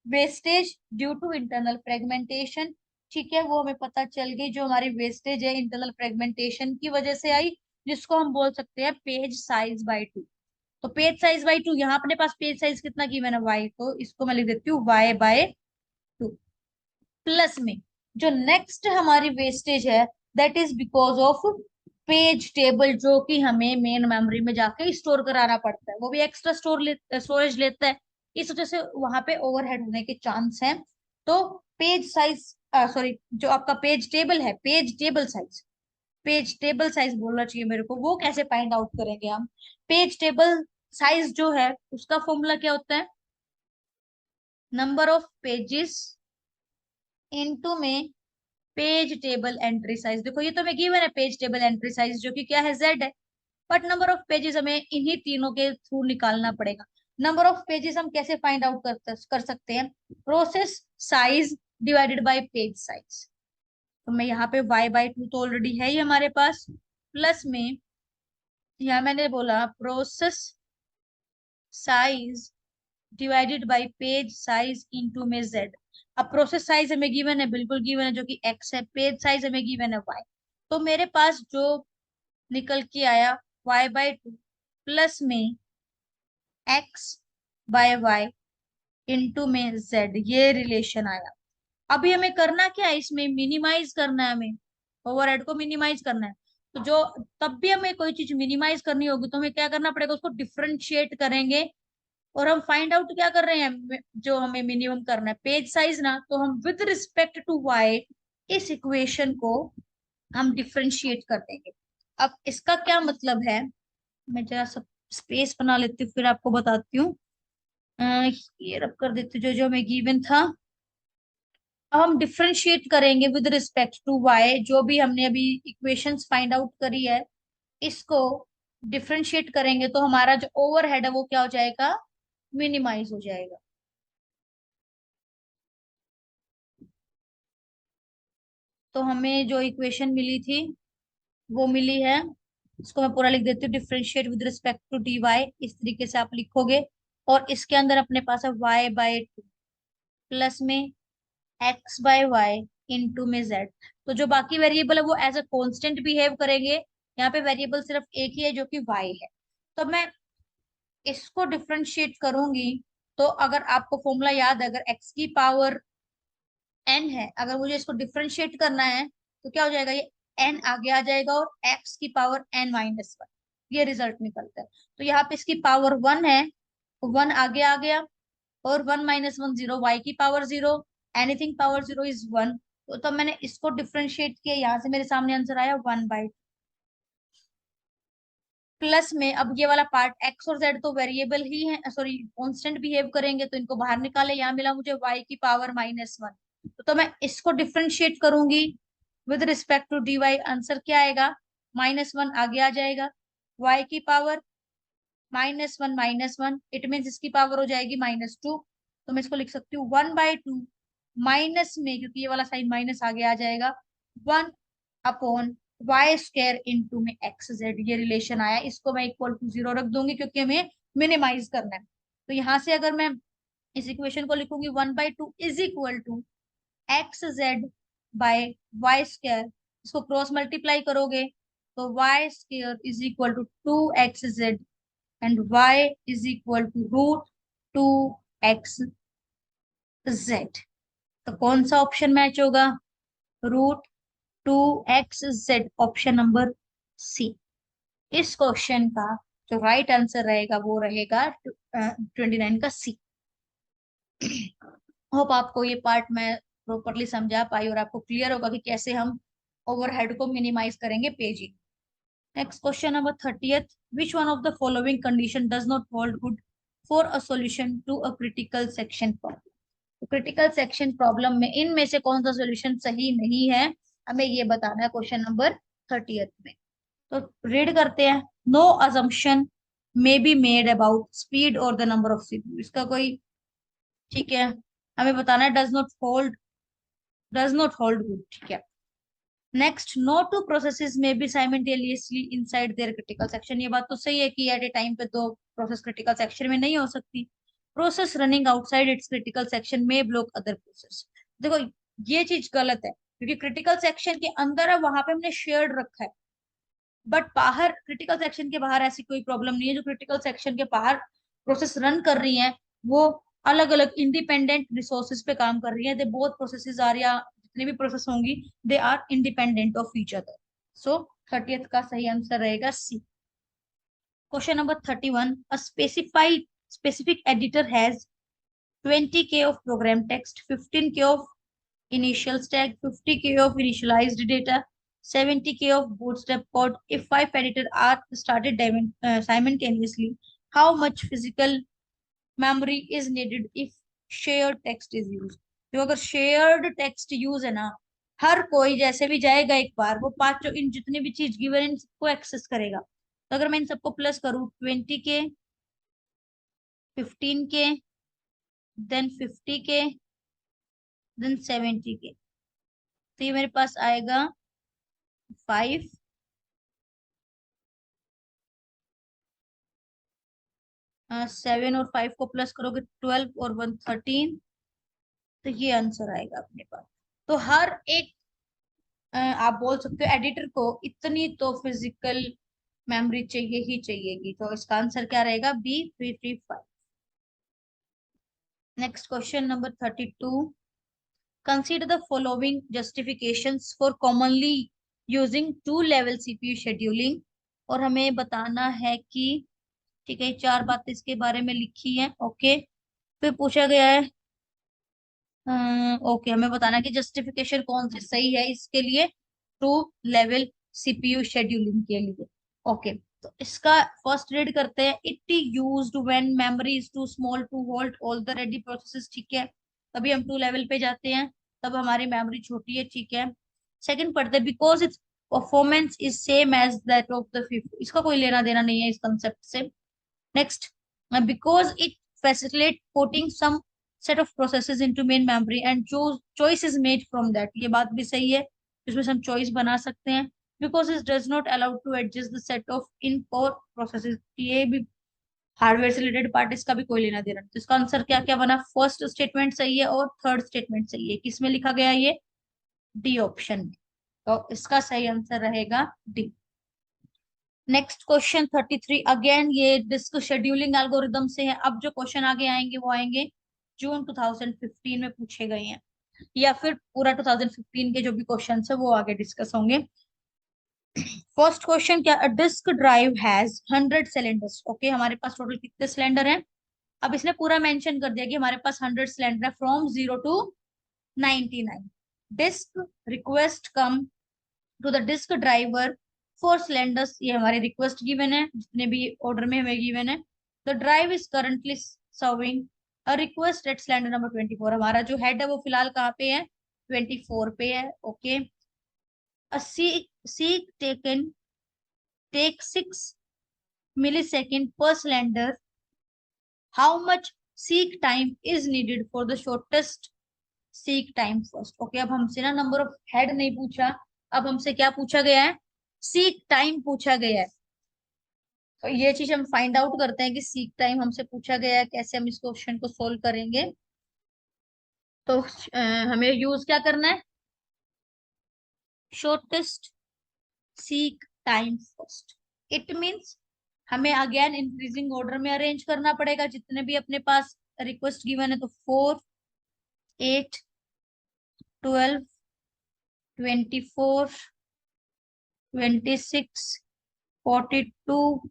wastage due to internal fragmentation. ठीक है, वो हमें पता चल गई। जो हमारी वेस्टेज है इंटरनल फ्रेगमेंटेशन की वजह से आई, जिसको हम बोल सकते हैं पेज साइज बाय 2। तो पेज साइज बाय 2, यहाँ अपने पास पेज साइज कितना की मैंने वाई, तो इसको मैं लिख देती हूँ y/2। प्लस में जो नेक्स्ट हमारी वेस्टेज है, that is because of page table, जो कि हमें मेन मेमोरी में जाके स्टोर कराना पड़ता है, वो भी एक्स्ट्रा स्टोरेज लेता है। इस वजह से वहां पे ओवरहेड होने के चांस हैं। तो पेज साइज, सॉरी, जो आपका पेज टेबल है, पेज टेबल साइज बोलना चाहिए मेरे को, वो कैसे फाइंड आउट करेंगे हम? पेज टेबल साइज जो है उसका फॉर्मूला क्या होता है? नंबर ऑफ पेजेस इनटू में पेज टेबल एंट्री साइज। देखो ये तो हमें गिवन है पेज टेबल एंट्री साइज, जो कि क्या है? Z है। बट नंबर ऑफ पेजेस हमें इन्हीं तीनों के थ्रू निकालना पड़ेगा। नंबर ऑफ पेजेस हम कैसे फाइंड आउट कर सकते हैं? Process size divided by page size. तो मैं यहाँ पे y/2 तो ऑलरेडी है ही हमारे पास, प्लस में यहाँ मैंने बोला process size divided by page size into में Z। अब प्रोसेस साइज हमें गिवन है, बिल्कुल गिवन है, जो कि X है। पेज साइज हमें गिवन है Y। तो मेरे पास जो निकल के आया y/2 प्लस में x/y इंटू में Z, ये रिलेशन आया। अभी हमें करना क्या है? इसमें मिनिमाइज करना है, हमें ओवरहेड को मिनिमाइज करना है। तो जो तब भी हमें कोई चीज मिनिमाइज करनी होगी तो हमें क्या करना पड़ेगा? उसको डिफ्रेंशिएट करेंगे। और हम फाइंड आउट क्या कर रहे हैं? जो हमें मिनिमम करना है पेज साइज ना, तो हम विद रिस्पेक्ट टू y इस इक्वेशन को हम डिफ्रेंशिएट कर देंगे। अब इसका क्या मतलब है? मैं जरा सब स्पेस बना लेती हूँ, फिर आपको बताती हूँ। अ, ये रब कर देती हूँ जो जो हमें गिवन था। अब हम डिफ्रेंशिएट करेंगे विद रिस्पेक्ट टू y, जो भी हमने अभी इक्वेशंस फाइंड आउट करी है, इसको डिफ्रेंशिएट करेंगे तो हमारा जो ओवरहेड है वो क्या हो जाएगा? मिनिमाइज हो जाएगा। तो हमें जो इक्वेशन मिली थी वो मिली है, इसको मैं पूरा लिख देती हूँ, differentiate with respect to dy, इस तरीके से आप लिखोगे। और इसके अंदर अपने पास है y/2 प्लस में x/y इंटू में z। तो जो बाकी वेरिएबल है वो एज अ कांस्टेंट बिहेव करेंगे। यहाँ पे वेरिएबल सिर्फ एक ही है जो कि y है। तो मैं इसको डिफ्रेंशिएट करूंगी, तो अगर आपको फॉर्मूला याद है, अगर x की पावर n है, अगर मुझे इसको डिफ्रेंशिएट करना है तो क्या हो जाएगा? ये n आगे आ जाएगा और x की पावर n-1, ये रिजल्ट निकलता है। तो यहाँ पे इसकी पावर 1 है, तो 1 आगे आ गया। और 1 - 1 0, y की पावर 0, एनीथिंग पावर 0 इज 1। तो तब मैंने इसको डिफ्रेंशिएट किया, यहाँ से मेरे सामने आंसर आया 1/2। प्लस में अब ये वाला पार्ट x और z तो वेरिएबल ही है, सॉरी कांस्टेंट बिहेव करेंगे, तो इनको बाहर निकाले। यहाँ मिला मुझे y की पावर -1। तो मैं इसको डिफ्रेंशिएट करूंगी with respect to dy, answer क्या आएगा? -1 आगे आ जाएगा, y की पावर -1 इट मीन्स इसकी पावर हो जाएगी -2। तो मैं इसको लिख सकती हूँ 1/2 माइनस में, क्योंकि ये वाला साइन माइनस आगे आ जाएगा, 1/2 वाई स्क्वायर इंटू में एक्स जेड, ये रिलेशन आया, इसको मैं इक्वल टू 0 रख दूंगी क्योंकि हमें मिनिमाइज करना है। तो यहां से अगर मैं इस इक्वेशन को लिखूंगी 1/2 is equal to x z by y square, इसको क्रॉस मल्टीप्लाई करोगे तो y square is equal to 2xz and y is equal to root 2xz। तो कौन सा ऑप्शन मैच होगा? Root 2xz, option number C. इस क्वेश्चन का जो राइट आंसर रहेगा वो रहेगा 29 का सी। होप आपको ये पार्ट मैं प्रॉपरली समझा पाई और आपको क्लियर होगा कि कैसे हम ओवरहेड को मिनिमाइज करेंगे paging. Next question number 30th, which one of the following condition does not hold good for a solution to a critical section problem? तो क्रिटिकल सेक्शन प्रॉब्लम में इनमें से कौन सा सॉल्यूशन सही नहीं है, हमें ये बताना है क्वेश्चन नंबर 30th में। तो रीड करते हैं। No assumption may be made about speed और द नंबर ऑफ सीपीयू, इसका कोई, ठीक है, हमें बताना है डज नॉट होल्ड गुड, ठीक है। Next, no two processes may be simultaneously inside their critical section, ये बात तो सही है कि एट ए टाइम पे दो प्रोसेस क्रिटिकल सेक्शन में नहीं हो सकती। Process running outside it's critical section में ब्लॉक अदर प्रोसेस, देखो ये चीज गलत है क्योंकि क्रिटिकल सेक्शन के अंदर है, वहां पे हमने शेयर्ड रखा है, बट बाहर क्रिटिकल सेक्शन के बाहर ऐसी कोई प्रॉब्लम नहीं है। जो क्रिटिकल सेक्शन के बाहर प्रोसेस रन कर रही हैं वो अलग अलग इंडिपेंडेंट रिसोर्सेज पे काम कर रही हैं। दे बोथ प्रोसेसेस आर, या जितनी भी प्रोसेस होंगी they are independent of each other. So 30th का सही आंसर रहेगा C. Question number 31, a specific editor has 20K of program text, 15K of initial stack, 50K of initialized data, 70K of bootstrap code. If 5 editors are started simultaneously, how much physical memory is needed if shared text is used? तो अगर shared text use है ना, हर कोई जैसे भी जाएगा एक बार, वो पांचों इन जितनी भी चीज गिवन इन सबको एक्सेस करेगा। तो अगर मैं इन सबको प्लस करूँ 20K, 15K, then 50K, then 70K, तो ये मेरे पास आएगा 5, 7 और 5 को प्लस करोगे 12 और 1 13, तो ये आंसर आएगा अपने पास। तो हर एक आप बोल सकते हो एडिटर को इतनी तो फिजिकल मेमोरी चाहिए ही चाहिएगी, तो इसका आंसर क्या रहेगा? B335। Next question number 32, consider the following justifications for commonly using two level CPU scheduling, और हमें बताना है कि, ठीक है, चार बातें इसके बारे में लिखी है, ओके। फिर पूछा गया है, ओके, हमें बताना है कि जस्टिफिकेशन कौन सी सही है इसके लिए, टू लेवल सीपीयू शेड्यूलिंग के लिए, ओके। तो इसका फर्स्ट रीड करते हैं। It used when memory is too small to hold all the ready processes, ठीक है, तभी हम टू लेवल पे जाते हैं, तब हमारी मेमोरी छोटी है, ठीक है। सेकंड पढ़ते हैं, because its performance is same as that of the fifth, इसका कोई लेना देना नहीं है इस कंसेप्ट से। Next, because it facilitates putting some set of processes into main memory and choice is made from that, ये बात भी सही है, इसमें से हम choice बना सकते हैं। Because it does not allow to adjust the set of in core processes, ये भी हार्डवेयर से रिलेटेड पार्ट, इसका भी कोई लेना देना नहीं। तो इसका आंसर क्या क्या बना? फर्स्ट स्टेटमेंट सही है और थर्ड स्टेटमेंट सही है। किसमें लिखा गया ये? डी ऑप्शन में। तो इसका सही आंसर रहेगा डी। नेक्स्ट क्वेश्चन 33, अगेन ये डिस्क शेड्यूलिंग एल्गोरिदम से है। अब जो क्वेश्चन आगे आएंगे वो आएंगे जून 2015 में पूछे गए हैं, या फिर पूरा 2015 के जो भी क्वेश्चन है वो आगे डिस्कस होंगे। फर्स्ट क्वेश्चन क्या, disk drive has 100 cylinders, okay, हमारे पास टोटल कितने सिलेंडर हैं? अब इसने पूरा मेंशन कर दिया कि हमारे पास 100 सिलेंडर है from 0 to 99। Disk request come to the disk driver for cylinders, ये हमारे रिक्वेस्ट गिवन है, जितने भी ऑर्डर में हमें गिवन है। The drive is currently serving a request at cylinder number 24, हमारा जो हेड है वो फिलहाल कहाँ पे है? 24 पे है, okay. Seek take 6 millisecond per cylinder, how much seek time is needed for the shortest seek time first, okay. अब हमसे ना नंबर ऑफ हेड नहीं पूछा, अब हमसे क्या पूछा गया है? सीक टाइम पूछा गया है, तो ये चीज हम फाइंड आउट करते हैं कि सीक टाइम हमसे पूछा गया है, कैसे हम इस क्वेश्चन को सोल्व करेंगे। तो हमें यूज क्या करना है, shortest seek time first. It means हमें अगेन इंक्रीजिंग ऑर्डर में अरेंज करना पड़ेगा, जितने भी अपने पास रिक्वेस्ट गिवन है, तो 4, 8, 12, 24, 26, 42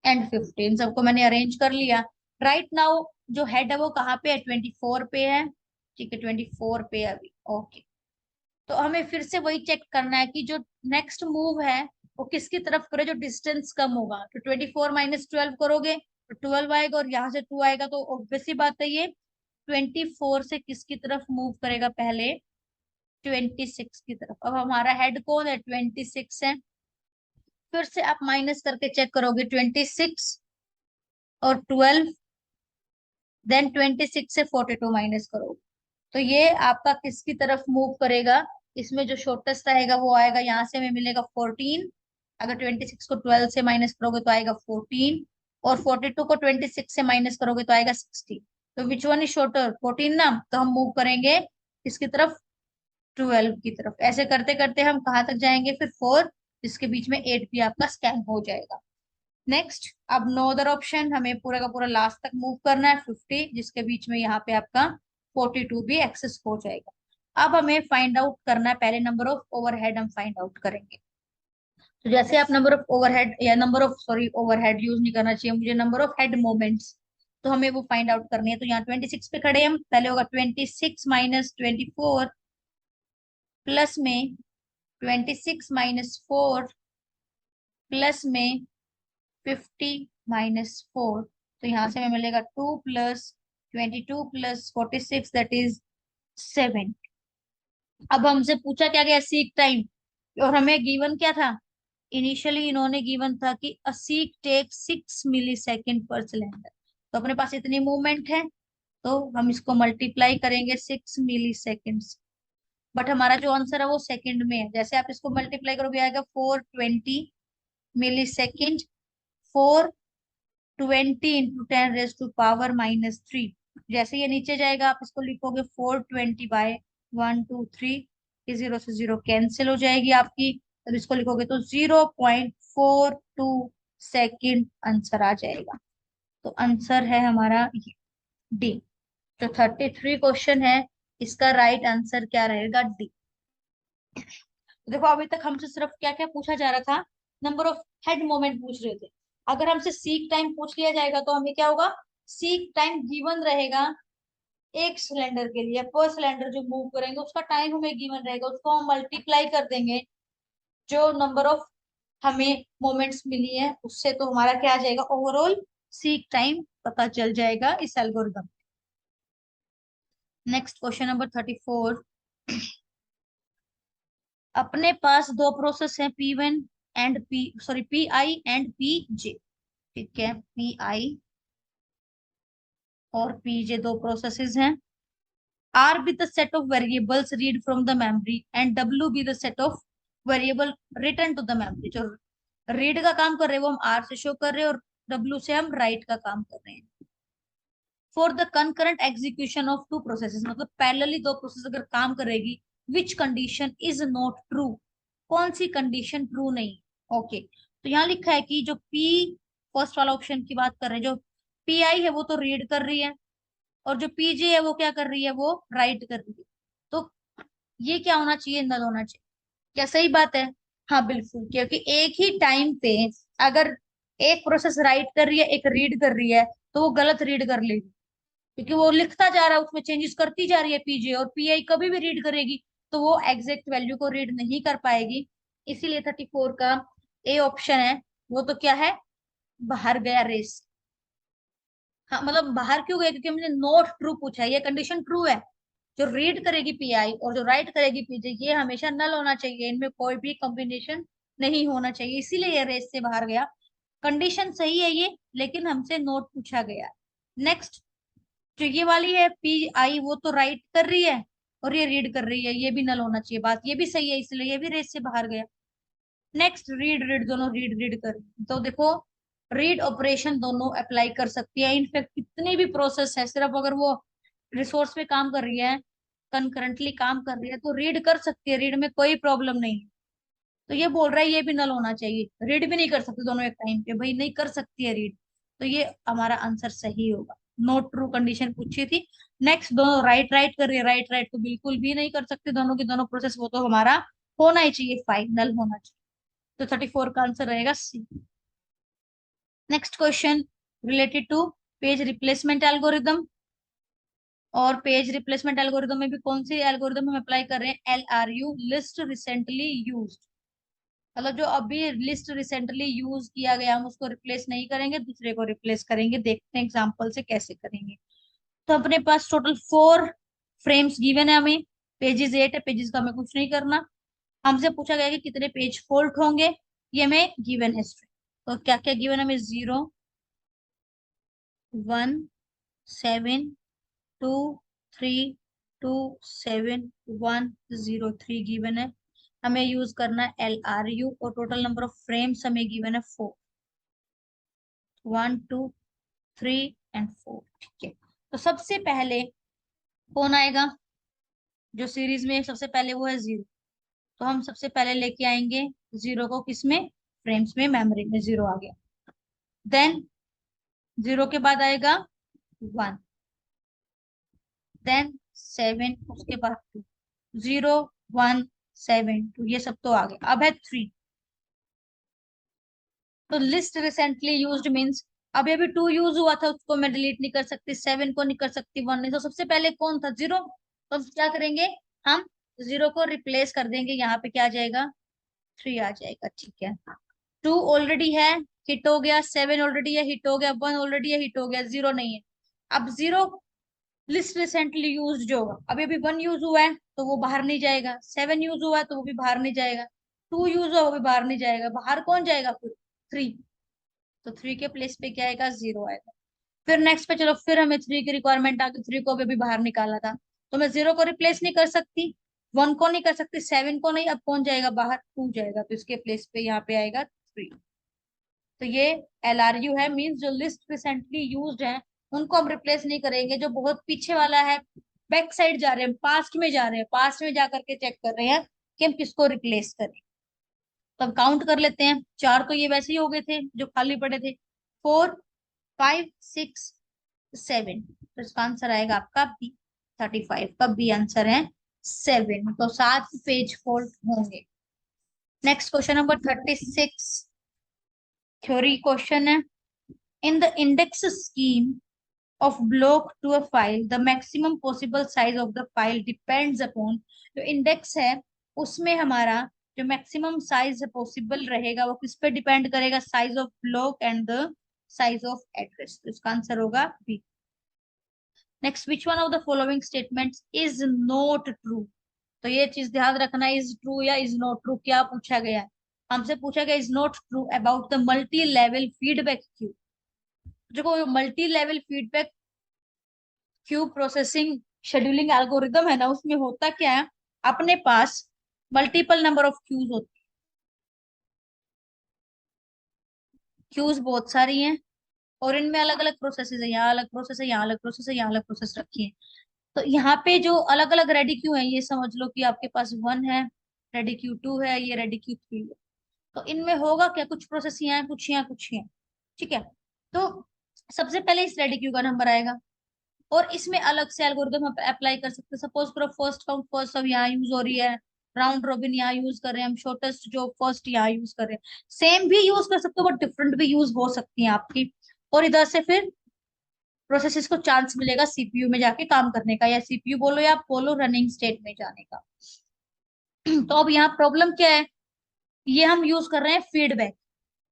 एंड 15, सबको मैंने अरेंज कर लिया। राइट नाउ जो हेड है वो कहाँ पे है, 24 पे है। ठीक है, 24 पे है अभी, ओके। तो हमें फिर से वही चेक करना है कि जो नेक्स्ट मूव है वो किसकी तरफ करे, जो डिस्टेंस कम होगा। तो 24 - 12 करोगे तो 12 आएगा, और यहाँ से 2 आएगा, तो ऑब्वियस सी बात है ये 24 से किसकी तरफ मूव करेगा, पहले 26 की तरफ। अब हमारा हेड कौन है, 26 है। फिर से आप माइनस करके चेक करोगे, 26 और 12, देन 26 से 42 माइनस करोगे, तो ये आपका किसकी तरफ मूव करेगा। इसमें जो शॉर्टेस्ट आएगा वो आएगा, यहाँ से हमें मिलेगा 14। अगर 26 को 12 से माइनस करोगे तो आएगा 14, और 42 को 26 से माइनस करोगे तो आएगा 60। तो विच वन इज शॉर्टर, 14 ना, तो हम मूव करेंगे इसकी तरफ, 12 की तरफ। ऐसे करते करते हम कहाँ तक जाएंगे, फिर 4, जिसके बीच में 8 भी आपका स्कैन हो जाएगा। नेक्स्ट, अब नो अदर ऑप्शन, हमें पूरा का पूरा लास्ट तक मूव करना है, 50, जिसके बीच में यहाँ पे आपका 42 भी एक्सेस हो जाएगा। अब हमें फाइंड आउट करना है, पहले नंबर ऑफ ओवरहेड हम फाइंड आउट करेंगे। तो जैसे आप नंबर ऑफ ओवरहेड या number of, sorry, overhead use नहीं करना चाहिए मुझे, नंबर ऑफ हेड मोमेंट्स, तो हमें वो फाइंड आउट करनी है। तो यहाँ 26 पे खड़े हम, पहले होगा 26 - 24 प्लस में 26 - 4 प्लस में 50 - 4, तो यहाँ से हमें मिलेगा 2 + 22 + 46, दैट इज 7। अब हमसे पूछा क्या गया, सीक टाइम, और हमें गिवन क्या था, इनिशियली इन्होंने गिवन था कि अ सीक टेक 6 मिली सेकेंड पर सिलेंडर। तो अपने पास इतनी मूवमेंट है, तो हम इसको मल्टीप्लाई करेंगे 6 मिली सेकेंड। बट हमारा जो आंसर है वो सेकंड में है, जैसे आप इसको मल्टीप्लाई करोगे आएगा 420 मिली सेकेंड। 420 × 10⁻³ जैसे ये नीचे जाएगा आप इसको लिखोगे 420/1 2 3, ये 0 से 0 कैंसिल हो जाएगी आपकी। तब इसको लिखोगे तो 0.42 सेकेंड आंसर आ जाएगा। तो आंसर है हमारा डी। जो 33 क्वेश्चन है, इसका राइट आंसर क्या रहेगा, डी। तो देखो अभी तक हमसे सिर्फ क्या क्या पूछा जा रहा था, नंबर ऑफ हेड मोमेंट पूछ रहे थे। अगर हमसे सीक टाइम पूछ लिया जाएगा तो हमें क्या होगा, सीक टाइम गिवन रहेगा एक सिलेंडर के लिए, पर सिलेंडर जो मूव करेंगे उसका टाइम हमें गिवन रहेगा, उसको हम मल्टीप्लाई कर देंगे जो नंबर ऑफ हमें मोमेंट्स मिली है उससे, तो हमारा क्या आ जाएगा, ओवरऑल सीक टाइम पता चल जाएगा इस एल्गोरिदम। Next question number 34। अपने पास दो प्रोसेस हैं, P1 and Pi and Pj। ठीक है, Pi और Pj दो प्रोसेसेस हैं। R be the set of variables read from the memory and W be the set of variable written to the memory। जो read का काम कर रहे हैं वो हम R से शो कर रहे हैं, और W से हम राइट का काम कर रहे हैं। For the concurrent execution of two processes, मतलब पैरेलली दो प्रोसेस अगर काम करेगी, which condition is not true, कौन सी कंडीशन ट्रू नहीं। ओके, तो यहाँ लिखा है कि जो पी, फर्स्ट वाला ऑप्शन की बात कर रहे हैं, जो पी आई है वो तो रीड कर रही है, और जो पीजे है वो क्या कर रही है, वो राइट कर रही है। तो ये क्या होना चाहिए, नल होना चाहिए। क्या सही बात है, हाँ बिल्कुल, क्योंकि एक ही टाइम पे अगर एक प्रोसेस राइट कर रही है, एक रीड कर रही है, तो वो गलत रीड कर लेगी, क्योंकि वो लिखता जा रहा है, उसमें चेंजेस करती जा रही है पीजे, और पीआई कभी भी रीड करेगी तो वो एग्जैक्ट वैल्यू को रीड नहीं कर पाएगी। इसीलिए 34 का ए ऑप्शन है, वो तो क्या है, बाहर गया रेस। हाँ मतलब बाहर क्यों गया, क्योंकि हमने नॉट ट्रू पूछा है, ये कंडीशन ट्रू है। जो रीड करेगी पीआई और जो राइट करेगी पीजे, ये हमेशा नल होना चाहिए, इनमें कोई भी कॉम्बिनेशन नहीं होना चाहिए, इसीलिए ये रेस से बाहर गया। कंडीशन सही है ये, लेकिन हमसे नोट पूछा गया। नेक्स्ट, जो ये वाली है पी आई, वो तो राइट कर रही है और ये रीड कर रही है, ये भी नल होना चाहिए, बात ये भी सही है, इसलिए ये भी रेस से बाहर गया। नेक्स्ट रीड रीड, दोनों रीड रीड कर, तो देखो रीड ऑपरेशन दोनों अप्लाई कर सकती है। इनफैक्ट कितनी भी प्रोसेस है, सिर्फ अगर वो रिसोर्स पे काम कर रही है, कंकरेंटली काम कर रही है, तो रीड कर सकती है, रीड में कोई प्रॉब्लम नहीं है। तो ये बोल रहा है ये भी नल होना चाहिए, रीड भी नहीं कर सकते दोनों एक टाइम पे, भाई नहीं कर सकती है रीड, तो ये हमारा आंसर सही होगा। नो ट्रू कंडीशन पूछी थी। नेक्स्ट, दोनों राइट राइट कर रही है, राइट राइट तो बिल्कुल भी नहीं कर सकते दोनों की दोनों प्रोसेस, वो तो हमारा होना ही चाहिए, फाइनल होना चाहिए। तो 34 का आंसर रहेगा C. Next question related to page replacement algorithm. और पेज रिप्लेसमेंट एल्गोरिदम में भी कौन सी एल्गोरिदम हम अप्लाई कर रहे हैं, LRU, लिस्ट रिसेंटली यूज्ड। मतलब जो अभी लिस्ट रिसेंटली यूज किया गया हम उसको रिप्लेस नहीं करेंगे, दूसरे को रिप्लेस करेंगे। देखते हैं एग्जांपल से कैसे करेंगे। तो अपने पास टोटल 4 फ्रेम्स गिवन है हमें, पेजेस 8 है, पेजेस का हमें कुछ नहीं करना। हमसे पूछा गया कि कितने पेज फॉल्ट होंगे, ये हमें गिवन है स्ट्रिंग। तो क्या क्या गिवन है हमें, 0, 1, 7, 2, 3, 2, 7, 1, 0, 3 गिवन है। हमें यूज करना है LRU, और टोटल नंबर ऑफ फ्रेम्स हमें गिवन है 4, 1, 2, 3 एंड 4। ठीक है, तो सबसे पहले कौन आएगा, जो सीरीज में सबसे पहले वो है 0। तो हम सबसे पहले लेके आएंगे 0 को, किसमें, फ्रेम्स में, मेमोरी में 0 आ गया। देन 0 के बाद आएगा 1, देन 7, उसके बाद 2, 0, 1, 7, 2, ये सब तो आ गए। अब है 3। तो लिस्ट रिसेंटली यूज्ड मीन्स अभी अभी 2 यूज हुआ था, उसको मैं डिलीट नहीं कर सकती, 7 को नहीं कर सकती, 1 नहीं। तो सबसे पहले कौन था, 0। तो हम क्या करेंगे, हम 0 को रिप्लेस कर देंगे, यहाँ पे क्या आ जाएगा, 3 आ जाएगा। ठीक है, 2 ऑलरेडी है, हिट हो गया, 7 ऑलरेडी है, हिट हो गया, 1 ऑलरेडी है, हिट हो गया, 0 नहीं है। अब 0 लिस्ट रिसेंटली यूज जो होगा, अभी अभी 1 यूज हुआ है तो वो बाहर नहीं जाएगा, 7 यूज हुआ है तो वो भी बाहर नहीं जाएगा, 2 यूज हुआ वो भी बाहर नहीं जाएगा, बाहर कौन जाएगा फिर, 3। तो 3 के प्लेस पे क्या आएगा, 0 आएगा। फिर नेक्स्ट पे चलो, फिर हमें 3 की रिक्वायरमेंट आ गई, 3 को भी बाहर निकाला था, तो मैं 0 को रिप्लेस नहीं कर सकती, 1 को नहीं कर सकती, 7 को नहीं, अब कौन जाएगा बाहर, 2 जाएगा, तो इसके प्लेस पे यहाँ पे आएगा 3। तो ये LRU है, मींस जो लिस्ट रिसेंटली यूज्ड है उनको हम रिप्लेस नहीं करेंगे। जो बहुत पीछे वाला है, बैक साइड जा रहे हैं, पास्ट में जा रहे हैं, पास्ट में जा करके चेक कर रहे हैं कि हम किसको रिप्लेस करें। तो अब काउंट कर लेते हैं, 4 तो ये वैसे ही हो गए थे जो खाली पड़े थे, 4, 5, 6, 7। तो इसका आंसर आएगा आपका बी, 35 का बी आंसर है 7। तो 7 पेज फॉल्ट होंगे। Next question number 36, theory question है। In the index scheme of block to a file, the maximum possible size of the file depends upon, जो इंडेक्स है उसमें हमारा जो मैक्सिमम साइज पॉसिबल रहेगा वो किस पे डिपेंड करेगा, size of block and the size of address. तो इसका आंसर होगा B. Next, which one of the following statements is not true. तो ये चीज ध्यान रखना, इज ट्रू या इज नॉट ट्रू क्या पूछा गया है। हमसे पूछा गया is not true about the multi level feedback queue. देखो multi level feedback queue processing scheduling algorithm है ना, उसमें होता क्या है, अपने पास मल्टीपल नंबर ऑफ क्यूज होती है, क्यूज बहुत सारी हैं, और इनमें अलग अलग प्रोसेसेस है, यहाँ अलग प्रोसेस है, यहाँ अलग प्रोसेस है, यहाँ अलग प्रोसेस रखी है। तो यहाँ पे जो अलग अलग रेडी क्यू है, ये समझ लो कि आपके पास 1 है, रेडी क्यू 2 है, ये रेडी क्यू 3 है। तो इनमें होगा क्या, कुछ प्रोसेस यहाँ है, कुछ यहाँ, कुछ यहाँ। ठीक है, तो सबसे पहले इस रेडी क्यू का नंबर आएगा, और इसमें अलग से एल्गोरिदम हम अप्लाई कर सकते हैं। सपोज करो फर्स्ट काउंट फर्स्ट अब यहाँ यूज हो रही है, राउंड रॉबिन यहाँ यूज कर रहे हैं हम, शॉर्टेस्ट जो फर्स्ट यहाँ यूज कर रहे हैं। सेम भी यूज कर सकते हो बट डिफरेंट भी यूज हो सकती है आपकी। और इधर से फिर प्रोसेसेस को चांस मिलेगा CPU में जाके काम करने का, या CPU बोलो या आप बोलो रनिंग स्टेट में जाने का। तो अब यहाँ प्रॉब्लम क्या है, ये हम यूज कर रहे हैं फीडबैक।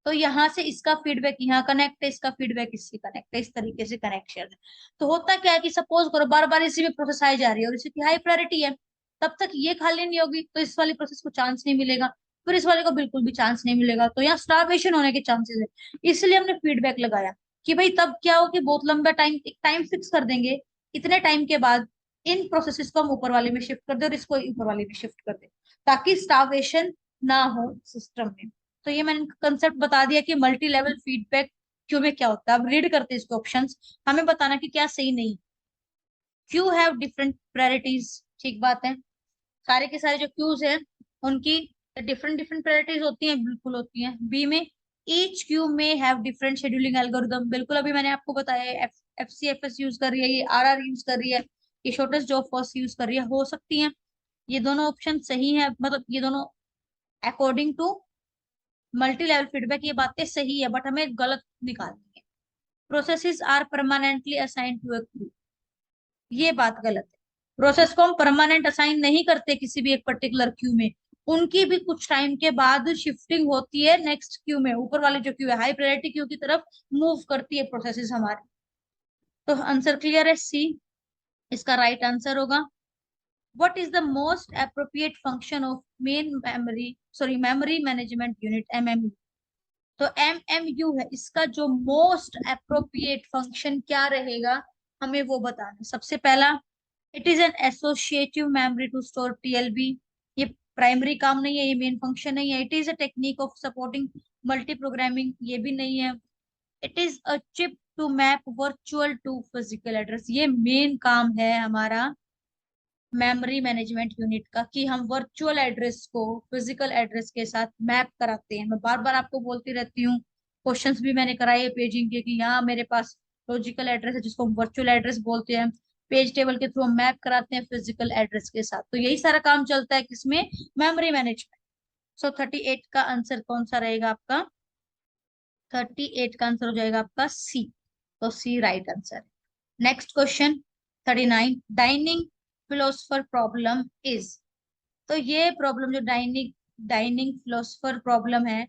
तो यहाँ से इसका फीडबैक यहाँ कनेक्ट है, इसका फीडबैक इससे कनेक्ट है, इस तरीके से कनेक्शन है। तो होता क्या है कि सपोज करो बार बार इसी में प्रोसेस आई जा रही है और इसी की हाई प्रायोरिटी है, तब तक ये खाली नहीं होगी तो इस वाली प्रोसेस को चांस नहीं मिलेगा, फिर इस वाले को बिल्कुल भी चांस नहीं मिलेगा, तो यहाँ स्टार्वेशन होने के चांसेस है। इसलिए हमने फीडबैक लगाया कि भाई तब क्या हो कि बहुत लंबा टाइम, एक टाइम फिक्स कर देंगे, इतने टाइम के बाद इन प्रोसेसेस को हम ऊपर वाले में शिफ्ट कर दे और इसको ऊपर वाले में शिफ्ट कर दे, ताकि स्टार्वेशन ना हो सिस्टम में। तो ये मैंने कंसेप्ट बता दिया कि मल्टी लेवल फीडबैक क्यू में क्या होता है। अब रीड करते हैं इसके ऑप्शंस, हमें बताना कि क्या सही नहीं। क्यू हैव डिफरेंट प्रायोरिटीज, ठीक बात है, सारे के सारे जो क्यूज है उनकी डिफरेंट डिफरेंट प्रायोरिटीज होती हैं, बिल्कुल होती हैं। बी में ईच क्यू में हैव डिफरेंट शेड्यूलिंग एल्गोरिदम, बिल्कुल अभी मैंने आपको बताया है। F C F S use कर रही है, ये आर आर यूज कर रही है, ये शॉर्टेस्ट जॉब फर्स्ट यूज कर रही है, हो सकती है। ये दोनों ऑप्शन सही है, मतलब ये दोनों according to multi level feedback ये बातें सही है, बट हमें गलत निकालनी है। Processes are permanently assign to a queue, ये बात गलत है। प्रोसेस को हम परमानेंट असाइन नहीं करते किसी भी एक पर्टिकुलर क्यू में, उनकी भी कुछ टाइम के बाद शिफ्टिंग होती है नेक्स्ट क्यू में, ऊपर वाले जो क्यू है हाई प्रायोरिटी क्यू की तरफ मूव करती है प्रोसेसेस हमारे। तो आंसर क्लियर है, सी इसका राइट आंसर होगा। What is the most appropriate function of main memory, sorry memory management unit, MMU. तो एमएमयू है, इसका जो मोस्ट अप्रोप्रिएट फंक्शन क्या रहेगा हमें वो बताना है। सबसे पहला, it is an associative memory to store TLB, ये प्राइमरी काम नहीं है, ये मेन फंक्शन नहीं है। It is a technique of supporting multi programming, ये भी नहीं है। It is a chip to map virtual to physical address, ये मेन काम है हमारा मेमोरी मैनेजमेंट यूनिट का, कि हम वर्चुअल एड्रेस को फिजिकल एड्रेस के साथ मैप कराते हैं। मैं बार बार आपको बोलती रहती हूँ, क्वेश्चंस भी मैंने कराए पेजिंग के, कि यहाँ मेरे पास लॉजिकल एड्रेस है जिसको हम वर्चुअल एड्रेस बोलते हैं, पेज टेबल के थ्रू हम मैप कराते हैं फिजिकल एड्रेस के साथ। तो यही सारा काम चलता है किसमें, मेमोरी मैनेजमेंट। सो 38 का आंसर कौन सा रहेगा आपका, 38 का आंसर हो जाएगा आपका सी। तो C right answer. Next question 39, dining philosopher problem is. तो ये प्रॉब्लम जो डाइनिंग डाइनिंग फिलोसफर प्रॉब्लम है,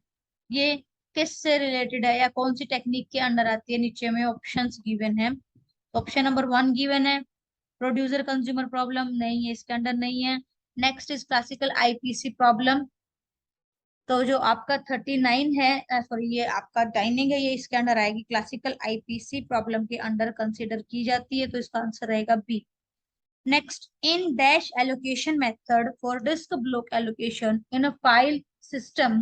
ये किससे रिलेटेड है या कौन सी टेक्निक के अंडर आती है, नीचे में ऑप्शंस गिवन है। ऑप्शन नंबर 1 गिवन है, प्रोड्यूसर कंज्यूमर प्रॉब्लम, नहीं है, इसके अंडर नहीं है। Next is classical IPC problem, तो जो आपका 39 है, सॉरी ये आपका डाइनिंग है, ये इसके अंडर आएगी, क्लासिकल आईपीसी प्रॉब्लम के अंडर कंसीडर की जाती है, तो इसका आंसर रहेगा B. Next, in dash allocation method for disk block allocation in a file system,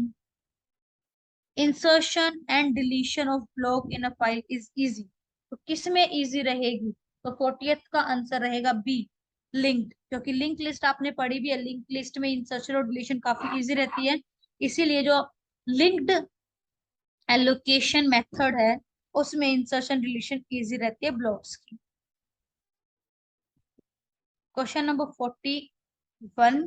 insertion and deletion of block in a file is easy. तो किस में easy रहेगी, तो 40th का आंसर रहेगा बी, लिंक्ड, क्योंकि लिंक लिस्ट आपने पढ़ी भी है, लिंक लिस्ट में इंसर्शन और डिलीशन काफी इजी रहती है, इसीलिए जो लिंक्ड एलोकेशन मेथड है उसमें इंसर्शन डिलीशन इजी रहती है ब्लॉक्स की। क्वेश्चन नंबर 41,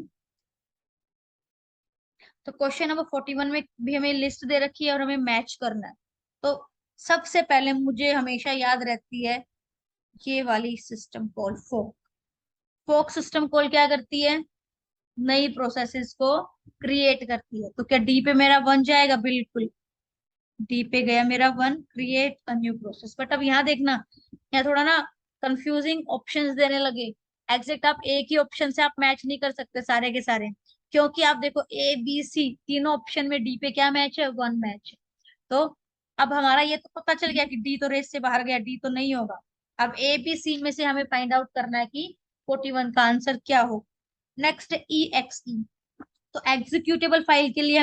तो क्वेश्चन नंबर 41 में भी हमें लिस्ट दे रखी है और हमें मैच करना है। तो सबसे पहले मुझे हमेशा याद रहती है ये वाली सिस्टम कॉल फोक। फोक सिस्टम कॉल क्या करती है, नई प्रोसेसेस को क्रिएट करती है। तो क्या डी पे मेरा 1 जाएगा, बिल्कुल डी पे गया मेरा 1, create a new process. But अब यहाँ देखना, यहाँ थोड़ा ना कंफ्यूजिंग ऑप्शंस देने लगे। एग्जैक्ट आप एक ही ऑप्शन से आप मैच नहीं कर सकते सारे के सारे, क्योंकि आप देखो ए बी सी तीनों ऑप्शन में डी पे क्या मैच है, 1 मैच है। तो अब हमारा ये तो पता चल गया कि डी तो रेस से बाहर गया, डी तो नहीं होगा। अब ए बी सी में से हमें फाइंड आउट करना है कि 41 का आंसर क्या हो। नेक्स्ट ई एक्स ई, तो एग्जीक्यूटेबल फाइल के लिए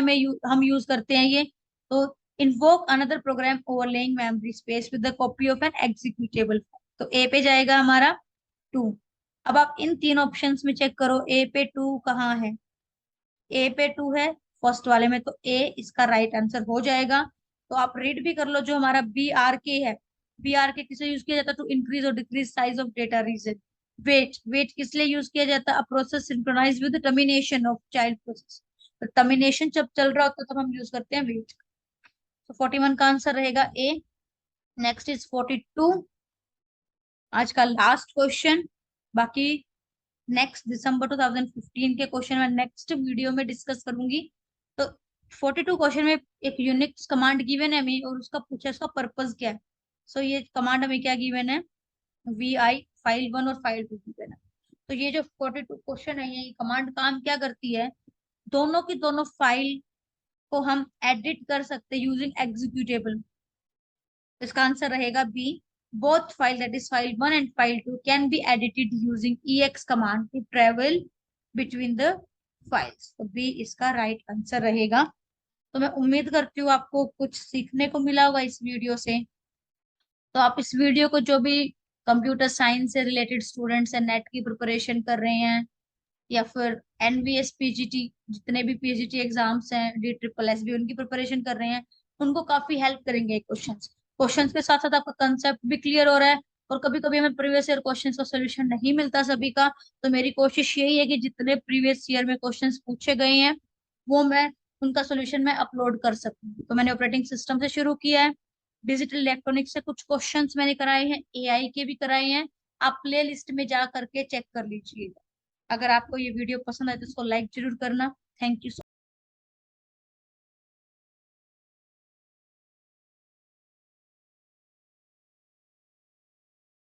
हम यूज करते हैं ये। तो invoke another program overlaying memory space with the copy of an executable file, तो ए पे जाएगा हमारा 2। अब आप इन तीन ऑप्शंस में चेक करो, ए पे 2 कहाँ है, ए पे 2 है फर्स्ट वाले में, तो ए इसका राइट आंसर हो जाएगा। तो आप रीड भी कर लो, जो हमारा बी आर के है, बी आर के किसे यूज किया जाता है, टू इंक्रीज और decrease size of data region. Wait, wait किस लिए यूज किया जाता है, process synchronise with termination of child process, तो टर्मिनेशन जब चल रहा होता है तब हम यूज करते हैं वेट। तो 41 का आंसर रहेगा ए। नेक्स्ट इज 42, आज का लास्ट क्वेश्चन। बाकी नेक्स्ट दिसंबर 2015 के क्वेश्चन मैं नेक्स्ट वीडियो में डिस्कस करूंगी। तो 42 क्वेश्चन में एक यूनिक्स कमांड गिवन है हमें, और उसका पूछा इसका पर्पस क्या है। सो ये कमांड हमें क्या गिवन है, वी आई फाइल 1 और फाइल 2 गिवन है। तो ये जो 42 क्वेश्चन है, ये कमांड काम क्या करती है, दोनों की दोनों फाइल को हम एडिट कर सकते हैं यूजिंग एग्जीक्यूटेबल। इसका आंसर रहेगा B, both file, that is file 1 and file 2 can be edited using ex command to travel between the files, तो बी इसका राइट आंसर रहेगा। तो मैं उम्मीद करती हूँ आपको कुछ सीखने को मिला होगा इस वीडियो से। तो आप इस वीडियो को, जो भी कंप्यूटर साइंस से रिलेटेड स्टूडेंट्स हैं, नेट की प्रिपरेशन कर रहे हैं, या फिर एनवीएस पीजीटी, जितने भी पीजीटी एग्जाम्स हैं, डी ट्रिपल एस भी उनकी प्रिपरेशन कर रहे हैं, उनको काफी हेल्प करेंगे क्वेश्चंस। क्वेश्चंस के साथ साथ आपका कंसेप्ट भी क्लियर हो रहा है। और कभी कभी हमें प्रीवियस ईयर क्वेश्चंस का सोल्यूशन नहीं मिलता सभी का, तो मेरी कोशिश यही है कि जितने प्रीवियस ईयर में क्वेश्चंस पूछे गए हैं वो मैं उनका सोल्यूशन मैं अपलोड कर सकूं। तो मैंने ऑपरेटिंग सिस्टम से शुरू किया है, डिजिटल इलेक्ट्रॉनिक्स से कुछ क्वेश्चंस मैंने कराए हैं, एआई के भी कराए हैं। आप प्ले लिस्ट में जा करके चेक कर लीजिएगा। अगर आपको ये वीडियो पसंद आए तो इसको लाइक जरूर करना। Thank you.